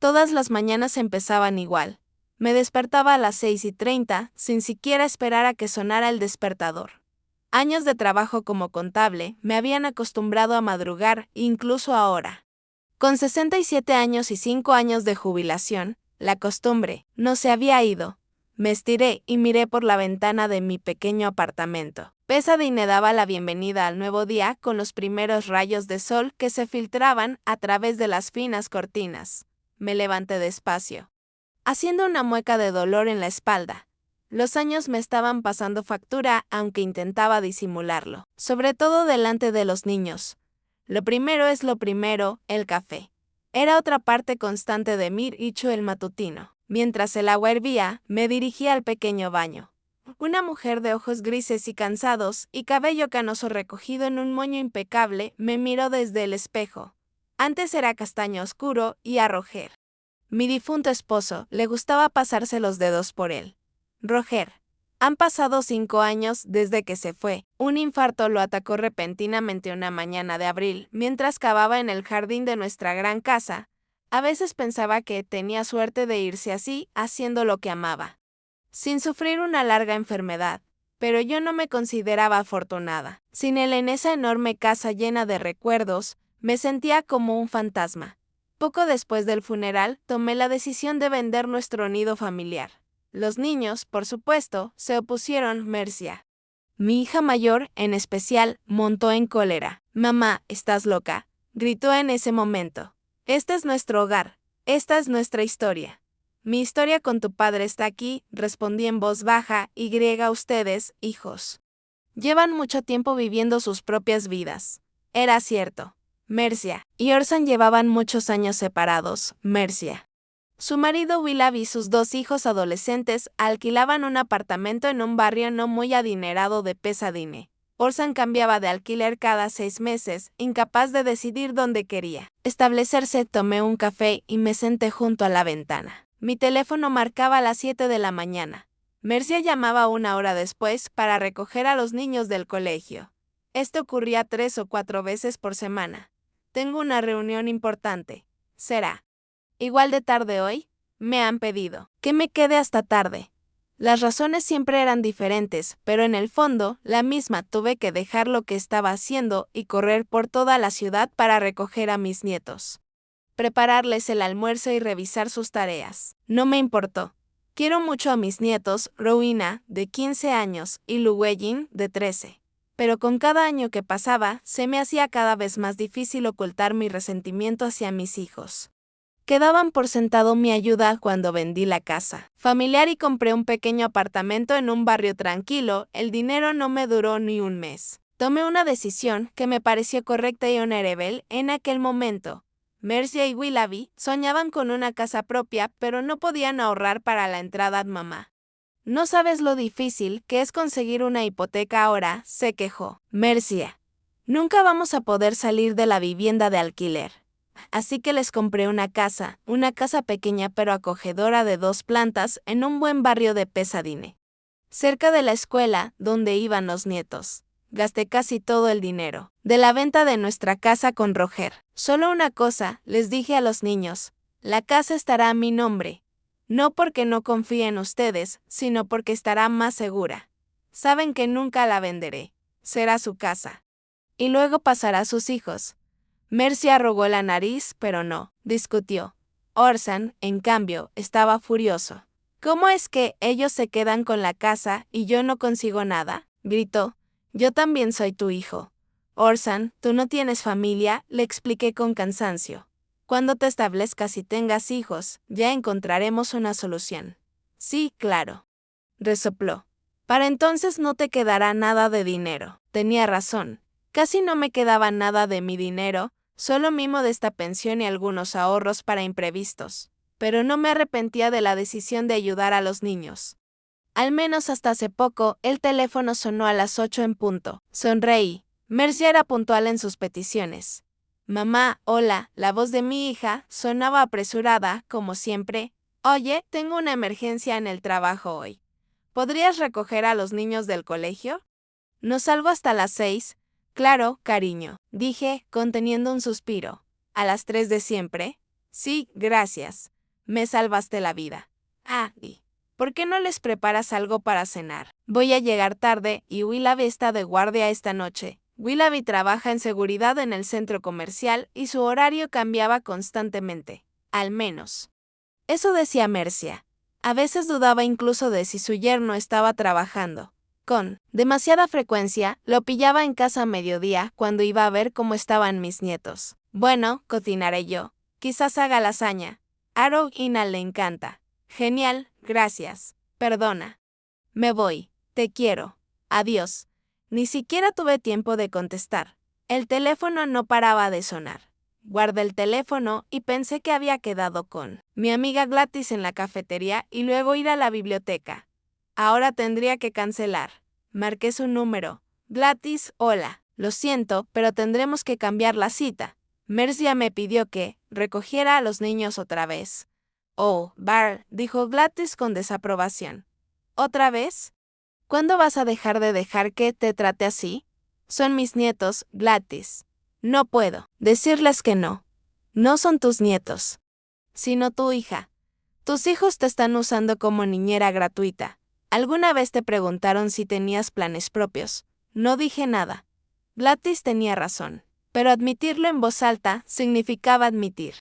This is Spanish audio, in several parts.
Todas las mañanas empezaban igual. Me despertaba a las 6:30, sin siquiera esperar a que sonara el despertador. Años de trabajo como contable me habían acostumbrado a madrugar, incluso ahora. Con 67 años y 5 años de jubilación, la costumbre no se había ido. Me estiré y miré por la ventana de mi pequeño apartamento. Pasadena daba la bienvenida al nuevo día con los primeros rayos de sol que se filtraban a través de las finas cortinas. Me levanté despacio, haciendo una mueca de dolor en la espalda. Los años me estaban pasando factura, aunque intentaba disimularlo, sobre todo delante de los niños. Lo primero es lo primero, el café. Era otra parte constante de mi ritual matutino. Mientras el agua hervía, me dirigí al pequeño baño. Una mujer de ojos grises y cansados y cabello canoso recogido en un moño impecable me miró desde el espejo. Antes era castaño oscuro y a Roger, mi difunto esposo, le gustaba pasarse los dedos por él. Roger. Han pasado 5 años desde que se fue. Un infarto lo atacó repentinamente una mañana de abril, mientras cavaba en el jardín de nuestra gran casa. A veces pensaba que tenía suerte de irse así, haciendo lo que amaba, sin sufrir una larga enfermedad. Pero yo no me consideraba afortunada. Sin él en esa enorme casa llena de recuerdos, me sentía como un fantasma. Poco después del funeral, tomé la decisión de vender nuestro nido familiar. Los niños, por supuesto, se opusieron. Mercia, mi hija mayor, en especial, montó en cólera. «Mamá, ¿estás loca?», gritó en ese momento. «Este es nuestro hogar. Esta es nuestra historia». «Mi historia con tu padre está aquí», respondí en voz baja. Ustedes, hijos, llevan mucho tiempo viviendo sus propias vidas. Era cierto. Mercia y Orson llevaban muchos años separados. Mercia, su marido Willoughby y sus 2 hijos adolescentes alquilaban un apartamento en un barrio no muy adinerado de Pasadena. Orson cambiaba de alquiler cada 6 meses, incapaz de decidir dónde quería establecerse. Tomé un café y me senté junto a la ventana. Mi teléfono marcaba las 7 de la mañana. Mercia llamaba 1 hora después para recoger a los niños del colegio. Esto ocurría 3 o 4 veces por semana. «Tengo una reunión importante. ¿Será igual de tarde hoy?», me han pedido que me quede hasta tarde. Las razones siempre eran diferentes, pero en el fondo, la misma. Tuve que dejar lo que estaba haciendo y correr por toda la ciudad para recoger a mis nietos, prepararles el almuerzo y revisar sus tareas. No me importó. Quiero mucho a mis nietos, Rowena, de 15 años, y Llewellyn, de 13. Pero con cada año que pasaba, se me hacía cada vez más difícil ocultar mi resentimiento hacia mis hijos. Quedaban por sentado mi ayuda cuando vendí la casa familiar y compré un pequeño apartamento en un barrio tranquilo. El dinero no me duró ni un mes. Tomé una decisión que me pareció correcta y honorable en aquel momento. Mercia y Willoughby soñaban con una casa propia, pero no podían ahorrar para la entrada. «Mamá, no sabes lo difícil que es conseguir una hipoteca ahora», se quejó. «Mercia, nunca vamos a poder salir de la vivienda de alquiler. Así que les compré una casa pequeña pero acogedora de 2 plantas en un buen barrio de Pasadena, cerca de la escuela donde iban los nietos. Gasté casi todo el dinero de la venta de nuestra casa con Roger. Solo una cosa, les dije a los niños: la casa estará a mi nombre. No porque no confíe en ustedes, sino porque estará más segura. Saben que nunca la venderé. Será su casa. Y luego pasará a sus hijos». Mercia arrugó la nariz, pero no discutió. Orson, en cambio, estaba furioso. «¿Cómo es que ellos se quedan con la casa y yo no consigo nada?», gritó. «Yo también soy tu hijo. Orson, tú no tienes familia», le expliqué con cansancio. «Cuando te establezcas y tengas hijos, ya encontraremos una solución». «Sí, claro», resopló. «Para entonces no te quedará nada de dinero». Tenía razón. Casi no me quedaba nada de mi dinero, solo mi modesta pensión y algunos ahorros para imprevistos. Pero no me arrepentía de la decisión de ayudar a los niños. Al menos hasta hace poco, el teléfono sonó a las 8 en punto. Sonreí. Mercia era puntual en sus peticiones. «Mamá, hola», la voz de mi hija sonaba apresurada, como siempre. «Oye, tengo una emergencia en el trabajo hoy. ¿Podrías recoger a los niños del colegio? No salgo hasta las 6. «Claro, cariño», dije, conteniendo un suspiro. «¿A las 3 de siempre?» «Sí, gracias». Me salvaste la vida. ¿Y por qué no les preparas algo para cenar? Voy a llegar tarde y Willoughby está de guardia esta noche. Willoughby trabaja en seguridad en el centro comercial y su horario cambiaba constantemente. Al menos. Eso decía Mercia. A veces dudaba incluso de si su yerno estaba trabajando. Con demasiada frecuencia, lo pillaba en casa a mediodía cuando iba a ver cómo estaban mis nietos. Bueno, cocinaré yo. Quizás haga lasaña. A Rowena le encanta. Genial, gracias. Perdona. Me voy. Te quiero. Adiós. Ni siquiera tuve tiempo de contestar. El teléfono no paraba de sonar. Guardé el teléfono y pensé que había quedado con mi amiga Gladys en la cafetería y luego ir a la biblioteca. Ahora tendría que cancelar. Marqué su número. Gladys, hola. Lo siento, pero tendremos que cambiar la cita. Mercia me pidió que recogiera a los niños otra vez. Oh, Bar, dijo Gladys con desaprobación. ¿Otra vez? ¿Cuándo vas a dejar que te trate así? Son mis nietos, Gladys. No puedo decirles que no. No son tus nietos, sino tu hija. Tus hijos te están usando como niñera gratuita. ¿Alguna vez te preguntaron si tenías planes propios? No dije nada. Gladys tenía razón, pero admitirlo en voz alta significaba admitir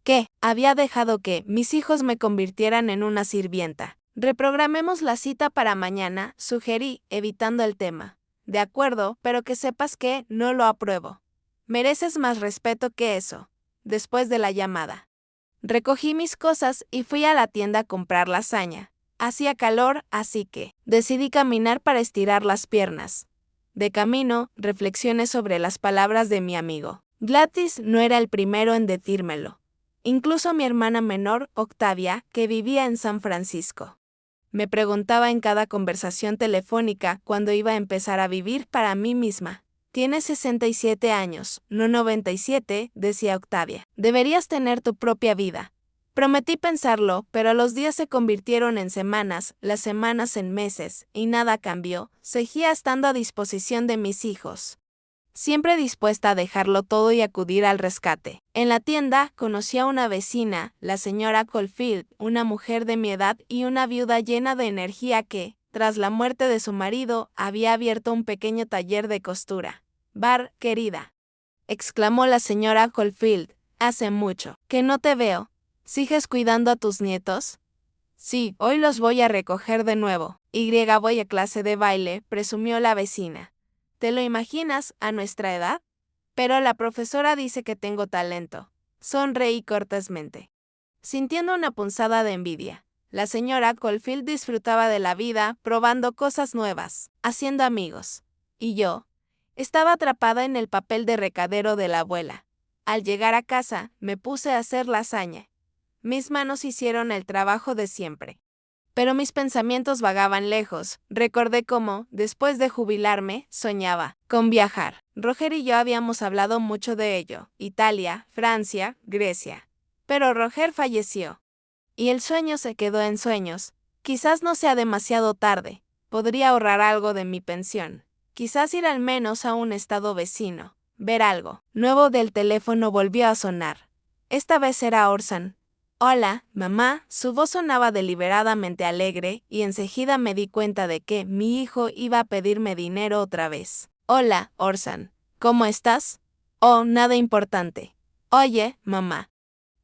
que había dejado que mis hijos me convirtieran en una sirvienta. Reprogramemos la cita para mañana, sugerí, evitando el tema. De acuerdo, pero que sepas que no lo apruebo. Mereces más respeto que eso. Después de la llamada, recogí mis cosas y fui a la tienda a comprar lasaña. Hacía calor, así que decidí caminar para estirar las piernas. De camino, reflexioné sobre las palabras de mi amigo. Gladys no era el primero en decírmelo. Incluso mi hermana menor, Octavia, que vivía en San Francisco, me preguntaba en cada conversación telefónica cuándo iba a empezar a vivir para mí misma. Tienes 67 años, no 97, decía Octavia. Deberías tener tu propia vida. Prometí pensarlo, pero los días se convirtieron en semanas, las semanas en meses, y nada cambió. Seguía estando a disposición de mis hijos, siempre dispuesta a dejarlo todo y acudir al rescate. En la tienda conocí a una vecina, la señora Caulfield, una mujer de mi edad y una viuda llena de energía que, tras la muerte de su marido, había abierto un pequeño taller de costura. Bar, querida, exclamó la señora Caulfield, hace mucho que no te veo. ¿Sigues cuidando a tus nietos? Sí, hoy los voy a recoger de nuevo. Voy a clase de baile, presumió la vecina. ¿Te lo imaginas a nuestra edad? Pero la profesora dice que tengo talento. Sonreí cortésmente, sintiendo una punzada de envidia. La señora Caulfield disfrutaba de la vida, probando cosas nuevas, haciendo amigos. Y yo estaba atrapada en el papel de recadero de la abuela. Al llegar a casa, me puse a hacer lasaña. Mis manos hicieron el trabajo de siempre. Pero mis pensamientos vagaban lejos. Recordé cómo, después de jubilarme, soñaba con viajar. Roger y yo habíamos hablado mucho de ello. Italia, Francia, Grecia. Pero Roger falleció. Y el sueño se quedó en sueños. Quizás no sea demasiado tarde. Podría ahorrar algo de mi pensión. Quizás ir al menos a un estado vecino. Ver algo nuevo. Del teléfono volvió a sonar. Esta vez era Orson. Hola, mamá. Su voz sonaba deliberadamente alegre y enseguida me di cuenta de que mi hijo iba a pedirme dinero otra vez. Hola, Orson. ¿Cómo estás? Oh, nada importante. Oye, mamá.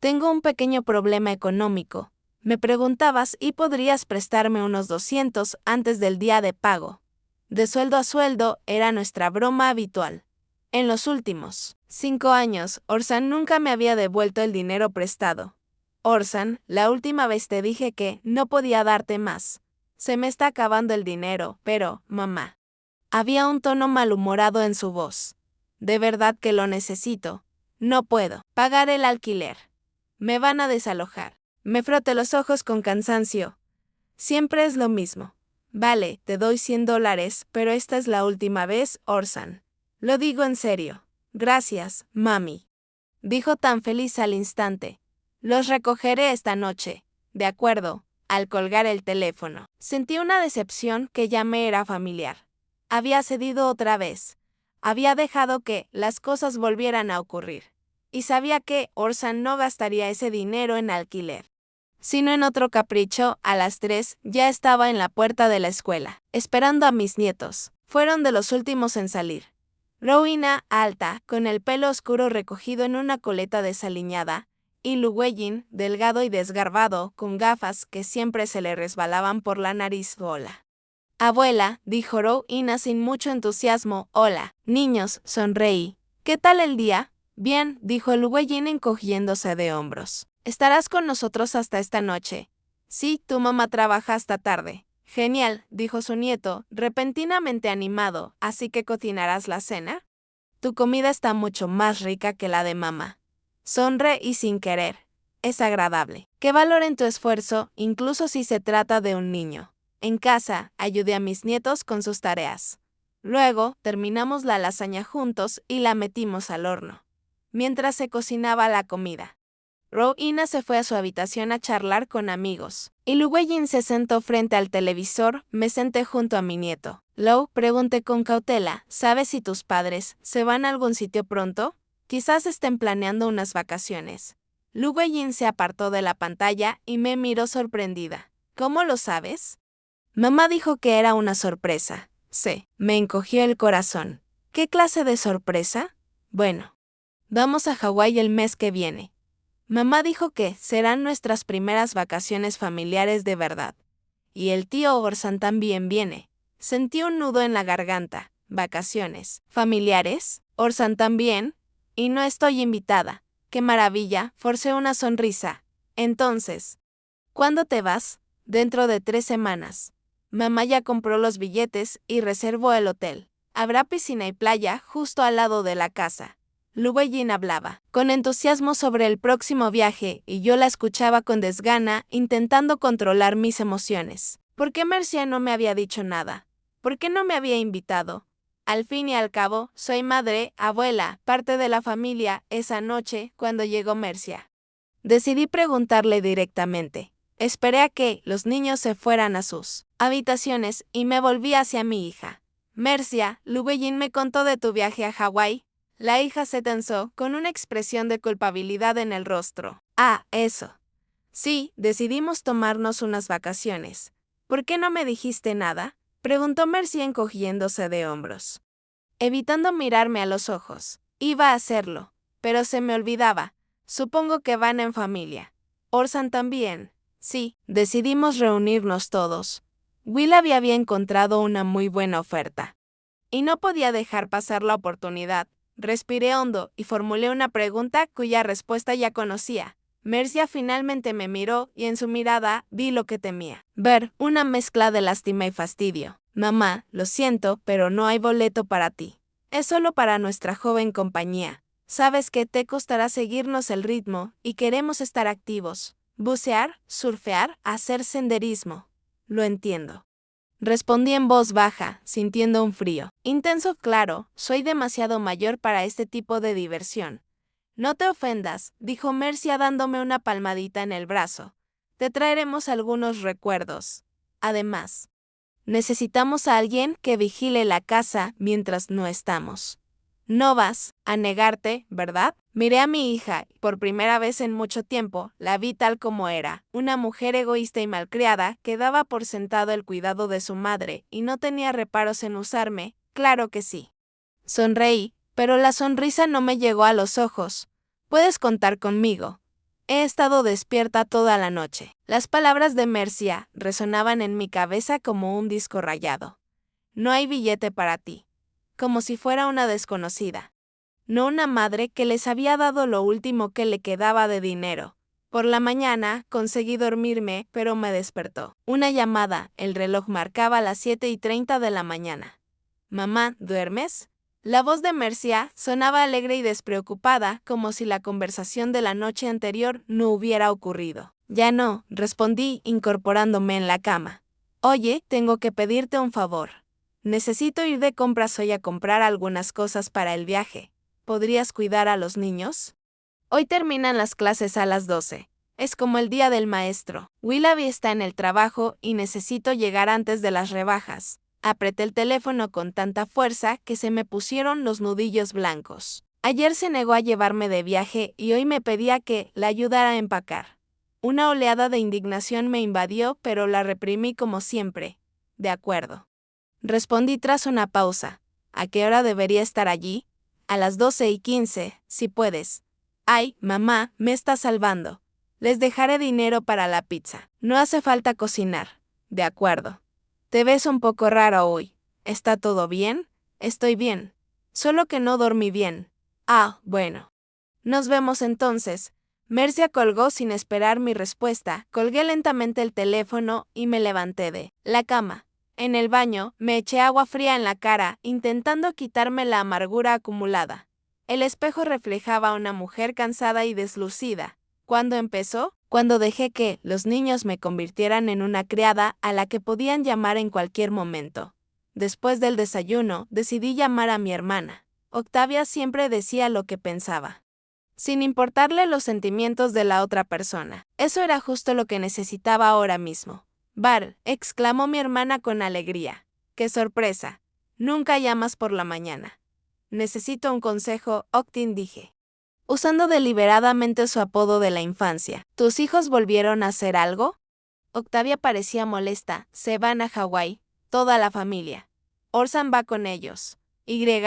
Tengo un pequeño problema económico. Me preguntabas y podrías prestarme unos 200 antes del día de pago. De sueldo a sueldo era nuestra broma habitual. En los últimos 5 años, Orson nunca me había devuelto el dinero prestado. Orson, la última vez te dije que no podía darte más. Se me está acabando el dinero, pero, mamá. Había un tono malhumorado en su voz. De verdad que lo necesito. No puedo pagar el alquiler. Me van a desalojar. Me froté los ojos con cansancio. Siempre es lo mismo. Vale, te doy $100, pero esta es la última vez, Orson. Lo digo en serio. Gracias, mami. Dijo tan feliz al instante. Los recogeré esta noche. De acuerdo. Al colgar el teléfono, sentí una decepción que ya me era familiar. Había cedido otra vez. Había dejado que las cosas volvieran a ocurrir. Y sabía que Orson no gastaría ese dinero en alquiler. sino en otro capricho. A las 3 ya estaba en la puerta de la escuela, esperando a mis nietos. Fueron de los últimos en salir. Rowena, alta, con el pelo oscuro recogido en una coleta desaliñada, y Llewellyn, delgado y desgarbado, con gafas que siempre se le resbalaban por la nariz. Hola. Abuela, dijo Rowena sin mucho entusiasmo. Hola, niños, sonreí. ¿Qué tal el día? Bien, dijo Llewellyn encogiéndose de hombros. ¿Estarás con nosotros hasta esta noche? Sí, tu mamá trabaja hasta tarde. Genial, dijo su nieto, repentinamente animado, ¿así que cocinarás la cena? Tu comida está mucho más rica que la de mamá. Sonreí sin querer. Es agradable. Que valoren tu esfuerzo, incluso si se trata de un niño. En casa, ayudé a mis nietos con sus tareas. Luego, terminamos la lasaña juntos y la metimos al horno. Mientras se cocinaba la comida, Rowena se fue a su habitación a charlar con amigos, y Llewellyn se sentó frente al televisor. Me senté junto a mi nieto. Lou, pregunté con cautela, ¿sabes si tus padres se van a algún sitio pronto? Quizás estén planeando unas vacaciones. Llewellyn se apartó de la pantalla y me miró sorprendida. ¿Cómo lo sabes? Mamá dijo que era una sorpresa. Sí, me encogió el corazón. ¿Qué clase de sorpresa? Bueno, vamos a Hawái el mes que viene. Mamá dijo que serán nuestras primeras vacaciones familiares de verdad. Y el tío Orson también viene. Sentí un nudo en la garganta. ¿Vacaciones familiares? ¿Orson también? Y no estoy invitada. ¡Qué maravilla! Forcé una sonrisa. Entonces, ¿cuándo te vas? Dentro de 3 semanas. Mamá ya compró los billetes y reservó el hotel. Habrá piscina y playa justo al lado de la casa. Llewellyn hablaba con entusiasmo sobre el próximo viaje y yo la escuchaba con desgana, intentando controlar mis emociones. ¿Por qué Mercia no me había dicho nada? ¿Por qué no me había invitado? Al fin y al cabo, soy madre, abuela, parte de la familia. Esa noche, cuando llegó Mercia, decidí preguntarle directamente. Esperé a que los niños se fueran a sus habitaciones y me volví hacia mi hija. Mercia, Llewellyn me contó de tu viaje a Hawái. La hija se tensó, con una expresión de culpabilidad en el rostro. Ah, eso. Sí, decidimos tomarnos unas vacaciones. ¿Por qué no me dijiste nada? Preguntó Mercia encogiéndose de hombros. Evitando mirarme a los ojos. Iba a hacerlo, pero se me olvidaba. Supongo que van en familia. Orson también. Sí, decidimos reunirnos todos. Willoughby había encontrado una muy buena oferta. Y no podía dejar pasar la oportunidad. Respiré hondo y formulé una pregunta cuya respuesta ya conocía. Mercia finalmente me miró y en su mirada vi lo que temía. Ver una mezcla de lástima y fastidio. Mamá, lo siento, pero no hay boleto para ti. Es solo para nuestra joven compañía. Sabes que te costará seguirnos el ritmo y queremos estar activos. Bucear, surfear, hacer senderismo. Lo entiendo. Respondí en voz baja, sintiendo un frío intenso. Claro, soy demasiado mayor para este tipo de diversión. No te ofendas, dijo Mercia dándome una palmadita en el brazo. Te traeremos algunos recuerdos. Además, necesitamos a alguien que vigile la casa mientras no estamos. No vas a negarte, ¿verdad? Miré a mi hija y por primera vez en mucho tiempo la vi tal como era, una mujer egoísta y malcriada que daba por sentado el cuidado de su madre y no tenía reparos en usarme. Claro que sí. Sonreí, pero la sonrisa no me llegó a los ojos. Puedes contar conmigo. He estado despierta toda la noche. Las palabras de Mercia resonaban en mi cabeza como un disco rayado. No hay billete para ti. Como si fuera una desconocida. No una madre que les había dado lo último que le quedaba de dinero. Por la mañana conseguí dormirme, pero me despertó una llamada. El reloj marcaba las 7:30 de la mañana. Mamá, ¿duermes? La voz de Mercia sonaba alegre y despreocupada, como si la conversación de la noche anterior no hubiera ocurrido. Ya no, respondí, incorporándome en la cama. Oye, tengo que pedirte un favor. Necesito ir de compras hoy a comprar algunas cosas para el viaje. ¿Podrías cuidar a los niños? Hoy terminan las clases a las 12. Es como el día del maestro. Willoughby está en el trabajo y necesito llegar antes de las rebajas. Apreté el teléfono con tanta fuerza que se me pusieron los nudillos blancos. Ayer se negó a llevarme de viaje y hoy me pedía que la ayudara a empacar. Una oleada de indignación me invadió, pero la reprimí como siempre. De acuerdo. Respondí tras una pausa. ¿A qué hora debería estar allí? A las 12:15, si puedes. Ay, mamá, me estás salvando. Les dejaré dinero para la pizza. No hace falta cocinar. De acuerdo. Te ves un poco raro hoy. ¿Está todo bien? Estoy bien. Solo que no dormí bien. Ah, bueno. Nos vemos entonces. Mercia colgó sin esperar mi respuesta. Colgué lentamente el teléfono y me levanté de la cama. En el baño, me eché agua fría en la cara, intentando quitarme la amargura acumulada. El espejo reflejaba a una mujer cansada y deslucida. ¿Cuándo empezó? Cuando dejé que los niños me convirtieran en una criada a la que podían llamar en cualquier momento. Después del desayuno, decidí llamar a mi hermana. Octavia siempre decía lo que pensaba, sin importarle los sentimientos de la otra persona. Eso era justo lo que necesitaba ahora mismo. Bar, exclamó mi hermana con alegría. ¡Qué sorpresa! Nunca llamas por la mañana. Necesito un consejo, Octin, dije, usando deliberadamente su apodo de la infancia. ¿Tus hijos volvieron a hacer algo? Octavia parecía molesta. Se van a Hawái, toda la familia. Orson va con ellos.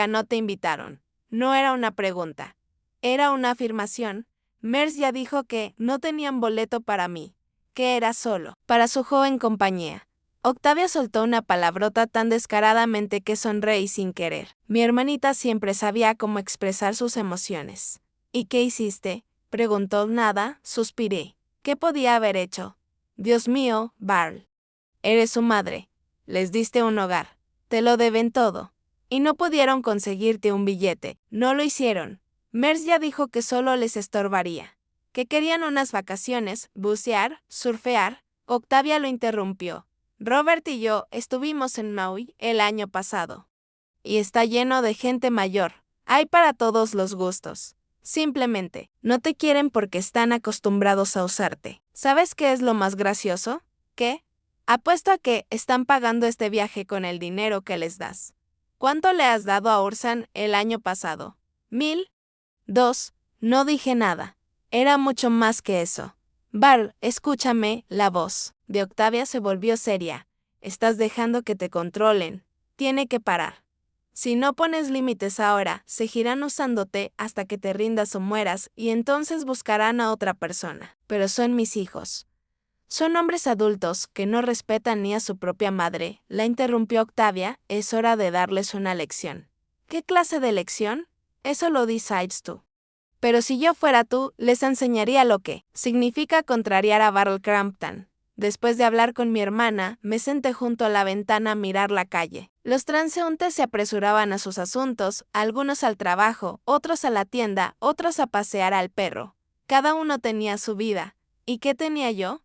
No te invitaron. No era una pregunta. Era una afirmación. Merce ya dijo que no tenían boleto para mí, que era solo para su joven compañía. Octavia soltó una palabrota tan descaradamente que sonreí sin querer. Mi hermanita siempre sabía cómo expresar sus emociones. ¿Y qué hiciste? Preguntó. Nada, suspiré. ¿Qué podía haber hecho? Dios mío, Barl. Eres su madre. Les diste un hogar. Te lo deben todo. Y no pudieron conseguirte un billete. No lo hicieron. Merce ya dijo que solo les estorbaría. Que querían unas vacaciones, bucear, surfear. Octavia lo interrumpió. Robert y yo estuvimos en Maui el año pasado. Y está lleno de gente mayor. Hay para todos los gustos. Simplemente, no te quieren porque están acostumbrados a usarte. ¿Sabes qué es lo más gracioso? ¿Qué? Apuesto a que están pagando este viaje con el dinero que les das. ¿Cuánto le has dado a Orson el año pasado? 1,000. 2. No dije nada. Era mucho más que eso. Barl, escúchame, la voz de Octavia se volvió seria. Estás dejando que te controlen. Tiene que parar. Si no pones límites ahora, seguirán usándote hasta que te rindas o mueras y entonces buscarán a otra persona. Pero son mis hijos. Son hombres adultos que no respetan ni a su propia madre, la interrumpió Octavia. Es hora de darles una lección. ¿Qué clase de lección? Eso lo decides tú. Pero si yo fuera tú, les enseñaría lo que significa contrariar a Barl Crampton. Después de hablar con mi hermana, me senté junto a la ventana a mirar la calle. Los transeúntes se apresuraban a sus asuntos, algunos al trabajo, otros a la tienda, otros a pasear al perro. Cada uno tenía su vida. ¿Y qué tenía yo?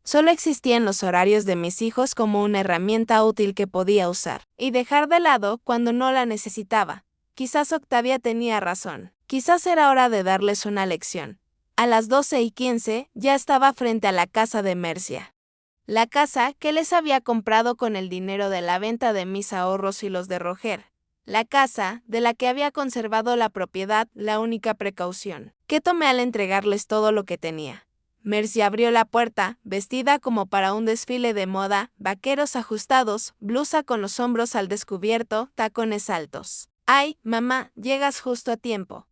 Solo existían los horarios de mis hijos como una herramienta útil que podía usar y dejar de lado cuando no la necesitaba. Quizás Octavia tenía razón. Quizás era hora de darles una lección. A las 12:15 ya estaba frente a la casa de Mercia. La casa que les había comprado con el dinero de la venta de mis ahorros y los de Roger. La casa de la que había conservado la propiedad, la única precaución que tomé al entregarles todo lo que tenía. Mercia abrió la puerta, vestida como para un desfile de moda, vaqueros ajustados, blusa con los hombros al descubierto, tacones altos. «Ay, mamá, llegas justo a tiempo».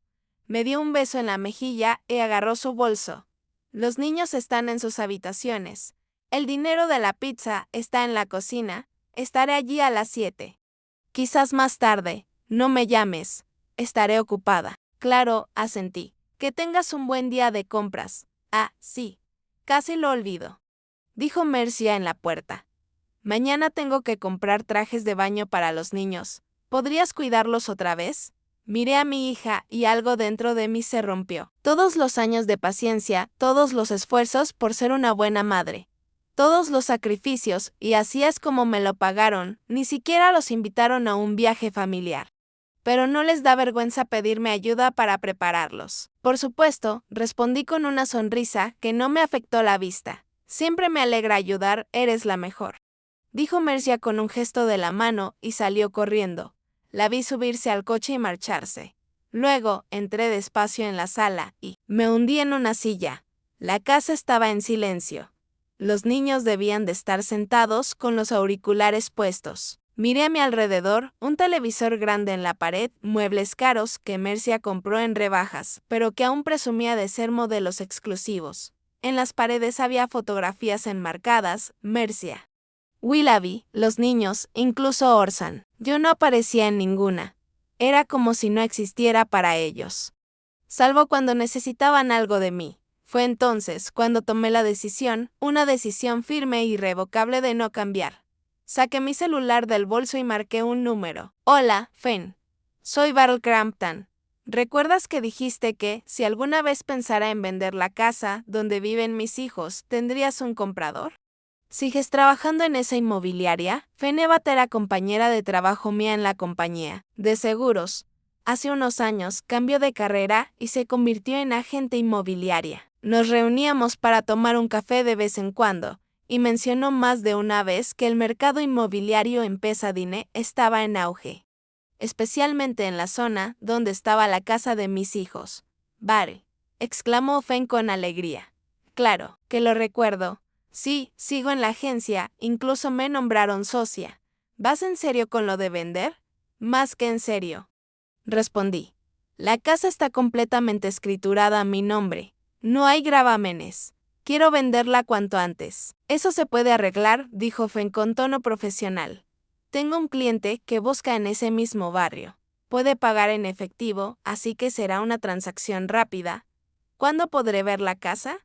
Me dio un beso en la mejilla y agarró su bolso. «Los niños están en sus habitaciones. El dinero de la pizza está en la cocina. Estaré allí a las 7. Quizás más tarde. No me llames. Estaré ocupada». «Claro», asentí. «Que tengas un buen día de compras». «Ah, sí. Casi lo olvido», dijo Mercia en la puerta. «Mañana tengo que comprar trajes de baño para los niños. ¿Podrías cuidarlos otra vez?» Miré a mi hija y algo dentro de mí se rompió. Todos los años de paciencia, todos los esfuerzos por ser una buena madre. Todos los sacrificios, y así es como me lo pagaron, ni siquiera los invitaron a un viaje familiar. Pero no les da vergüenza pedirme ayuda para prepararlos. Por supuesto, respondí con una sonrisa que no me afectó la vista. Siempre me alegra ayudar, eres la mejor. Dijo Mercia con un gesto de la mano y salió corriendo. La vi subirse al coche y marcharse. Luego, entré despacio en la sala y me hundí en una silla. La casa estaba en silencio. Los niños debían de estar sentados con los auriculares puestos. Miré a mi alrededor, un televisor grande en la pared, muebles caros que Mercia compró en rebajas, pero que aún presumía de ser modelos exclusivos. En las paredes había fotografías enmarcadas, Mercia, Willoughby, los niños, incluso Orson. Yo no aparecía en ninguna. Era como si no existiera para ellos. Salvo cuando necesitaban algo de mí. Fue entonces cuando tomé la decisión, una decisión firme e irrevocable de no cambiar. Saqué mi celular del bolso y marqué un número. Hola, Fenn. Soy Barl Crampton. ¿Recuerdas que dijiste que, si alguna vez pensara en vender la casa donde viven mis hijos, tendrías un comprador? ¿Sigues trabajando en esa inmobiliaria? Fenn Evat era compañera de trabajo mía en la compañía de seguros. Hace unos años cambió de carrera y se convirtió en agente inmobiliaria. Nos reuníamos para tomar un café de vez en cuando, y mencionó más de una vez que el mercado inmobiliario en Pasadena estaba en auge, especialmente en la zona donde estaba la casa de mis hijos. Barry, exclamó Fenn con alegría. Claro, que lo recuerdo. Sí, sigo en la agencia, incluso me nombraron socia. ¿Vas en serio con lo de vender? Más que en serio, respondí. La casa está completamente escriturada a mi nombre. No hay gravámenes. Quiero venderla cuanto antes. Eso se puede arreglar, dijo Fenn con tono profesional. Tengo un cliente que busca en ese mismo barrio. Puede pagar en efectivo, así que será una transacción rápida. ¿Cuándo podré ver la casa?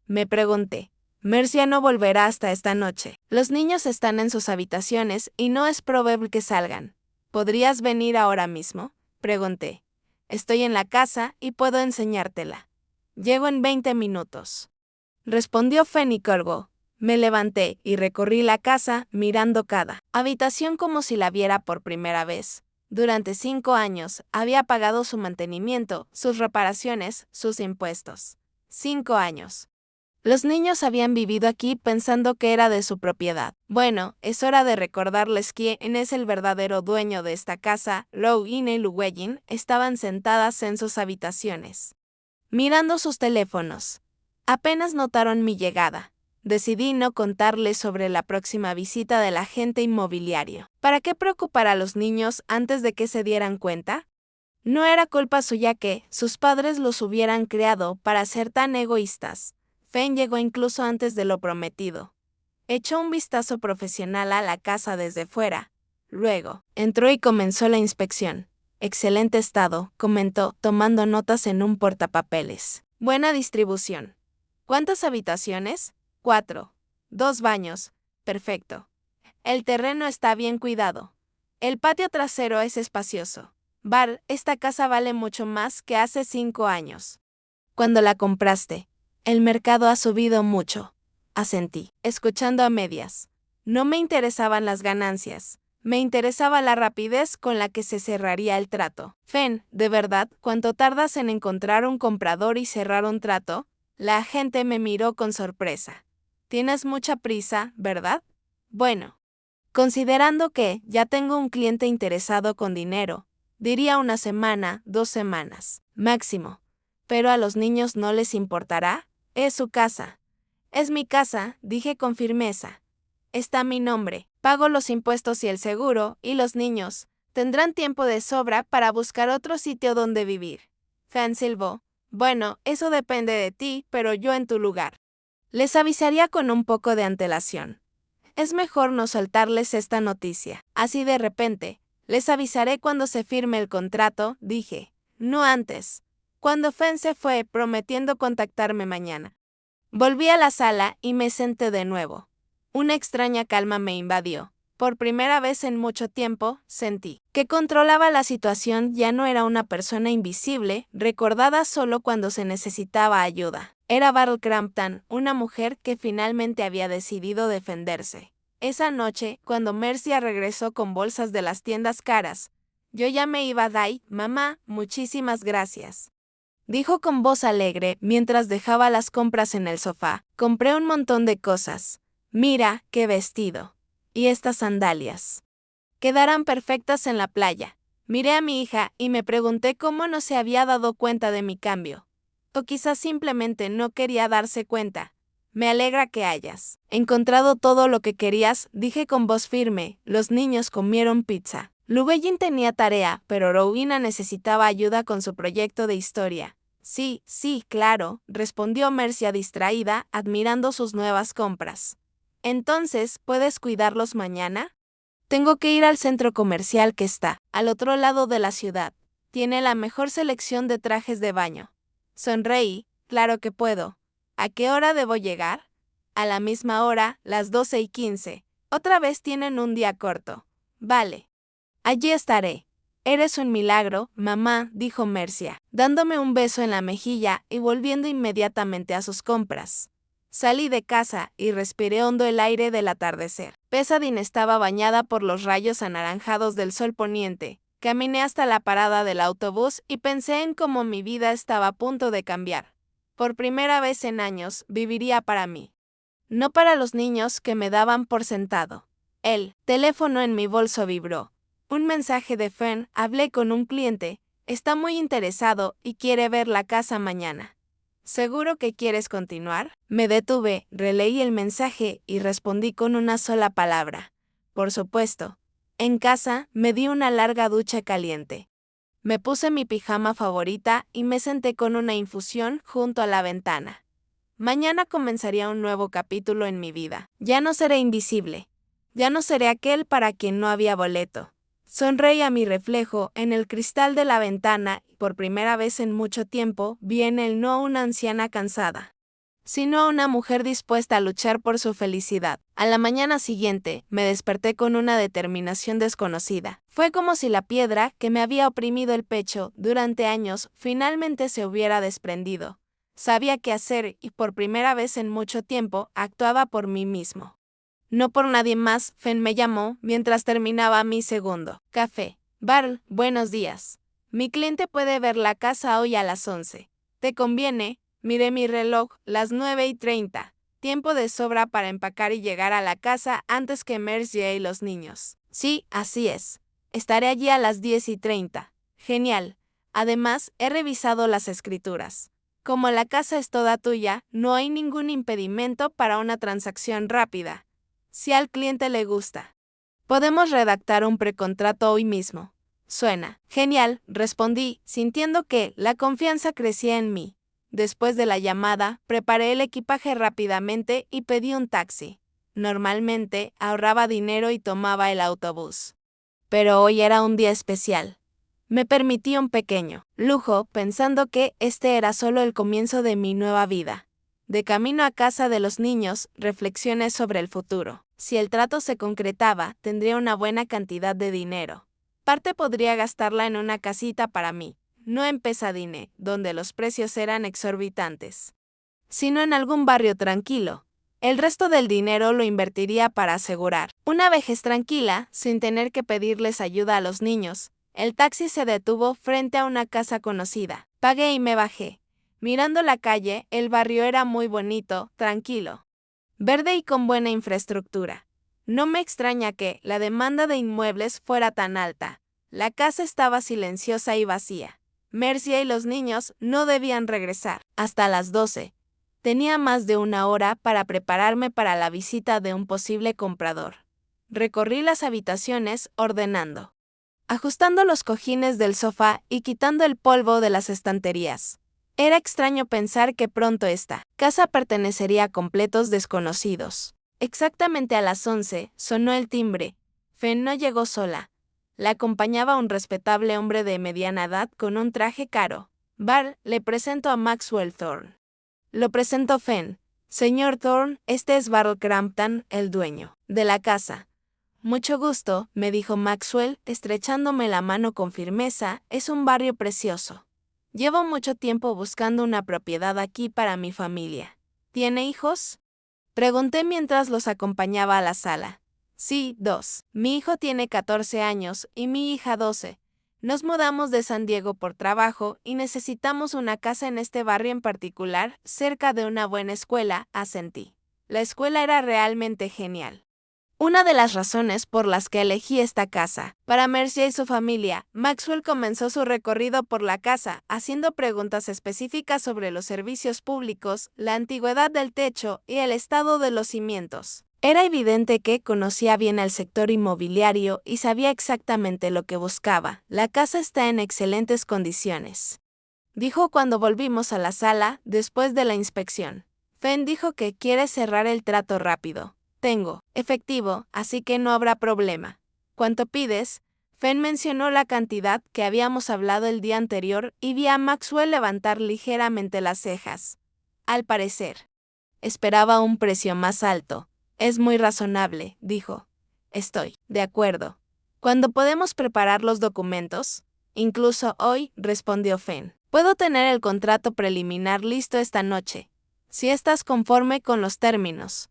Me pregunté. Mercia no volverá hasta esta noche. Los niños están en sus habitaciones y no es probable que salgan. ¿Podrías venir ahora mismo? Pregunté. Estoy en la casa y puedo enseñártela. Llego en 20 minutos. Respondió Fenn y colgó. Me levanté y recorrí la casa mirando cada habitación como si la viera por primera vez. Durante 5 años había pagado su mantenimiento, sus reparaciones, sus impuestos. 5 años. Los niños habían vivido aquí pensando que era de su propiedad. Bueno, es hora de recordarles quién es el verdadero dueño de esta casa. Lou y Neil Llewellyn estaban sentadas en sus habitaciones, mirando sus teléfonos. Apenas notaron mi llegada. Decidí no contarles sobre la próxima visita del agente inmobiliario. ¿Para qué preocupar a los niños antes de que se dieran cuenta? No era culpa suya que sus padres los hubieran creado para ser tan egoístas. Fenn llegó incluso antes de lo prometido. Echó un vistazo profesional a la casa desde fuera. Luego, entró y comenzó la inspección. Excelente estado, comentó, tomando notas en un portapapeles. Buena distribución. ¿Cuántas habitaciones? 4. 2 baños. Perfecto. El terreno está bien cuidado. El patio trasero es espacioso. Barl, esta casa vale mucho más que hace 5 años. Cuando la compraste, el mercado ha subido mucho. Asentí, escuchando a medias. No me interesaban las ganancias. Me interesaba la rapidez con la que se cerraría el trato. Fenn, ¿de verdad, cuánto tardas en encontrar un comprador y cerrar un trato? La agente me miró con sorpresa. Tienes mucha prisa, ¿verdad? Bueno, considerando que ya tengo un cliente interesado con dinero, diría 1 semana, 2 semanas, máximo. Pero a los niños no les importará. Es su casa. Es mi casa, dije con firmeza. Está mi nombre, pago los impuestos y el seguro, y los niños tendrán tiempo de sobra para buscar otro sitio donde vivir. Fenn silbó. Bueno, eso depende de ti, pero yo en tu lugar. Les avisaría con un poco de antelación. Es mejor no soltarles esta noticia. Así de repente, les avisaré cuando se firme el contrato, dije. No antes. Cuando Fenn se fue, prometiendo contactarme mañana. Volví a la sala y me senté de nuevo. Una extraña calma me invadió. Por primera vez en mucho tiempo, sentí que controlaba la situación. Ya no era una persona invisible, recordada solo cuando se necesitaba ayuda. Era Barl Crampton, una mujer que finalmente había decidido defenderse. Esa noche, cuando Mercia regresó con bolsas de las tiendas caras, yo ya me iba. Mamá, muchísimas gracias, dijo con voz alegre mientras dejaba las compras en el sofá. Compré un montón de cosas. Mira, qué vestido. Y estas sandalias. Quedarán perfectas en la playa. Miré a mi hija y me pregunté cómo no se había dado cuenta de mi cambio. O quizás simplemente no quería darse cuenta. Me alegra que hayas encontrado todo lo que querías, dije con voz firme. Los niños comieron pizza. Llewellyn tenía tarea, pero Rowena necesitaba ayuda con su proyecto de historia. Sí, sí, claro, respondió Mercia distraída, admirando sus nuevas compras. Entonces, ¿puedes cuidarlos mañana? Tengo que ir al centro comercial que está al otro lado de la ciudad. Tiene la mejor selección de trajes de baño. Sonreí. Claro que puedo. ¿A qué hora debo llegar? A la misma hora, las 12:15. Otra vez tienen un día corto. Vale. Allí estaré. Eres un milagro, mamá, dijo Mercia, dándome un beso en la mejilla y volviendo inmediatamente a sus compras. Salí de casa y respiré hondo el aire del atardecer. Pasadena estaba bañada por los rayos anaranjados del sol poniente. Caminé hasta la parada del autobús y pensé en cómo mi vida estaba a punto de cambiar. Por primera vez en años, viviría para mí. No para los niños que me daban por sentado. El teléfono en mi bolso vibró. Un mensaje de Fern. Hablé con un cliente. Está muy interesado y quiere ver la casa mañana. ¿Seguro que quieres continuar? Me detuve, releí el mensaje y respondí con una sola palabra. Por supuesto. En casa, me di una larga ducha caliente. Me puse mi pijama favorita y me senté con una infusión junto a la ventana. Mañana comenzaría un nuevo capítulo en mi vida. Ya no seré invisible. Ya no seré aquel para quien no había boleto. Sonreí a mi reflejo en el cristal de la ventana y por primera vez en mucho tiempo vi en él no a una anciana cansada, sino a una mujer dispuesta a luchar por su felicidad. A la mañana siguiente, me desperté con una determinación desconocida. Fue como si la piedra que me había oprimido el pecho durante años finalmente se hubiera desprendido. Sabía qué hacer y por primera vez en mucho tiempo actuaba por mí mismo. No por nadie más. Fenn me llamó mientras terminaba mi segundo café. Barl, buenos días. Mi cliente puede ver la casa hoy a las 11. ¿Te conviene? Miré mi reloj, las 9:30. Tiempo de sobra para empacar y llegar a la casa antes que Mercia y los niños. Sí, así es. Estaré allí a las 10:30. Genial. Además, he revisado las escrituras. Como la casa es toda tuya, no hay ningún impedimento para una transacción rápida. Si al cliente le gusta, podemos redactar un precontrato hoy mismo. Suena genial, respondí, sintiendo que la confianza crecía en mí. Después de la llamada, preparé el equipaje rápidamente y pedí un taxi. Normalmente, ahorraba dinero y tomaba el autobús. Pero hoy era un día especial. Me permití un pequeño lujo pensando que este era solo el comienzo de mi nueva vida. De camino a casa de los niños, reflexioné sobre el futuro. Si el trato se concretaba, tendría una buena cantidad de dinero. Parte podría gastarla en una casita para mí, no en Pasadena, donde los precios eran exorbitantes, sino en algún barrio tranquilo. El resto del dinero lo invertiría para asegurar una vejez tranquila, sin tener que pedirles ayuda a los niños. El taxi se detuvo frente a una casa conocida. Pagué y me bajé. Mirando la calle, el barrio era muy bonito, tranquilo, verde y con buena infraestructura. No me extraña que la demanda de inmuebles fuera tan alta. La casa estaba silenciosa y vacía. Mercia y los niños no debían regresar hasta las 12. Tenía más de una hora para prepararme para la visita de un posible comprador. Recorrí las habitaciones ordenando, ajustando los cojines del sofá y quitando el polvo de las estanterías. Era extraño pensar que pronto esta casa pertenecería a completos desconocidos. Exactamente a las 11 sonó el timbre. Fenn no llegó sola. La acompañaba un respetable hombre de mediana edad con un traje caro. Barl, le presento a Maxwell Thorne. Lo presentó Fenn. Señor Thorne, este es Barl Crampton, el dueño de la casa. Mucho gusto, me dijo Maxwell, estrechándome la mano con firmeza. Es un barrio precioso. Llevo mucho tiempo buscando una propiedad aquí para mi familia. ¿Tiene hijos? Pregunté mientras los acompañaba a la sala. Sí, 2. Mi hijo tiene 14 años y mi hija 12. Nos mudamos de San Diego por trabajo y necesitamos una casa en este barrio en particular, cerca de una buena escuela, asentí. La escuela era realmente genial. Una de las razones por las que elegí esta casa. Para Mercia y su familia, Maxwell comenzó su recorrido por la casa, haciendo preguntas específicas sobre los servicios públicos, la antigüedad del techo y el estado de los cimientos. Era evidente que conocía bien el sector inmobiliario y sabía exactamente lo que buscaba. La casa está en excelentes condiciones, dijo cuando volvimos a la sala después de la inspección. Fenn dijo que quiere cerrar el trato rápido. Tengo efectivo, así que no habrá problema. ¿Cuánto pides? Fenn mencionó la cantidad que habíamos hablado el día anterior y vi a Maxwell levantar ligeramente las cejas. Al parecer, esperaba un precio más alto. Es muy razonable, dijo. Estoy de acuerdo. ¿Cuándo podemos preparar los documentos? Incluso hoy, respondió Fenn. Puedo tener el contrato preliminar listo esta noche, si estás conforme con los términos.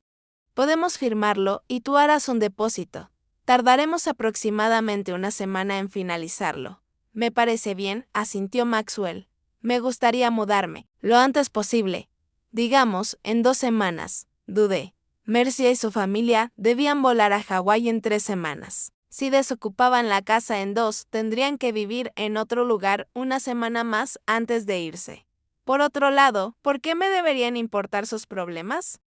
Podemos firmarlo y tú harás un depósito. Tardaremos aproximadamente una semana en finalizarlo. Me parece bien, asintió Maxwell. Me gustaría mudarme lo antes posible. Digamos, en 2 semanas, dudé. Mercia y su familia debían volar a Hawái en 3 semanas. Si desocupaban la casa en 2, tendrían que vivir en otro lugar una semana más antes de irse. Por otro lado, ¿por qué me deberían importar sus problemas?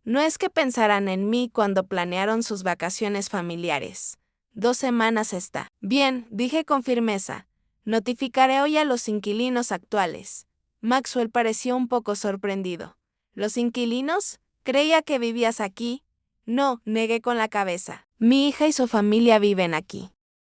No es que pensaran en mí cuando planearon sus vacaciones familiares. 2 semanas está. Bien, dije con firmeza. Notificaré hoy a los inquilinos actuales. Maxwell pareció un poco sorprendido. ¿Los inquilinos? Creía que vivías aquí. No, negué con la cabeza. Mi hija y su familia viven aquí.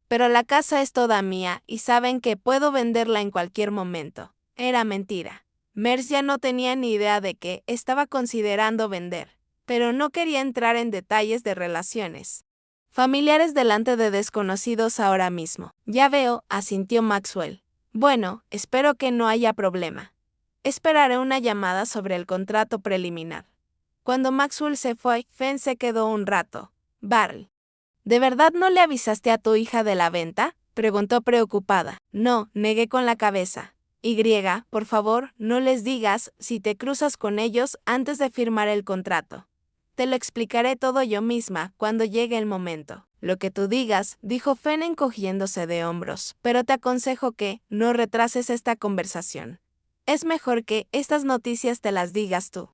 Pero la casa es toda mía y saben que puedo venderla en cualquier momento. Era mentira. Mercia no tenía ni idea de que estaba considerando vender, pero no quería entrar en detalles de relaciones familiares delante de desconocidos ahora mismo. Ya veo, asintió Maxwell. Bueno, espero que no haya problema. Esperaré una llamada sobre el contrato preliminar. Cuando Maxwell se fue, Fenn se quedó un rato. Barry, ¿de verdad no le avisaste a tu hija de la venta? Preguntó preocupada. No, negué con la cabeza. Por favor, no les digas si te cruzas con ellos antes de firmar el contrato. Te lo explicaré todo yo misma cuando llegue el momento. Lo que tú digas, dijo Fenn encogiéndose de hombros, pero te aconsejo que no retrases esta conversación. Es mejor que estas noticias te las digas tú.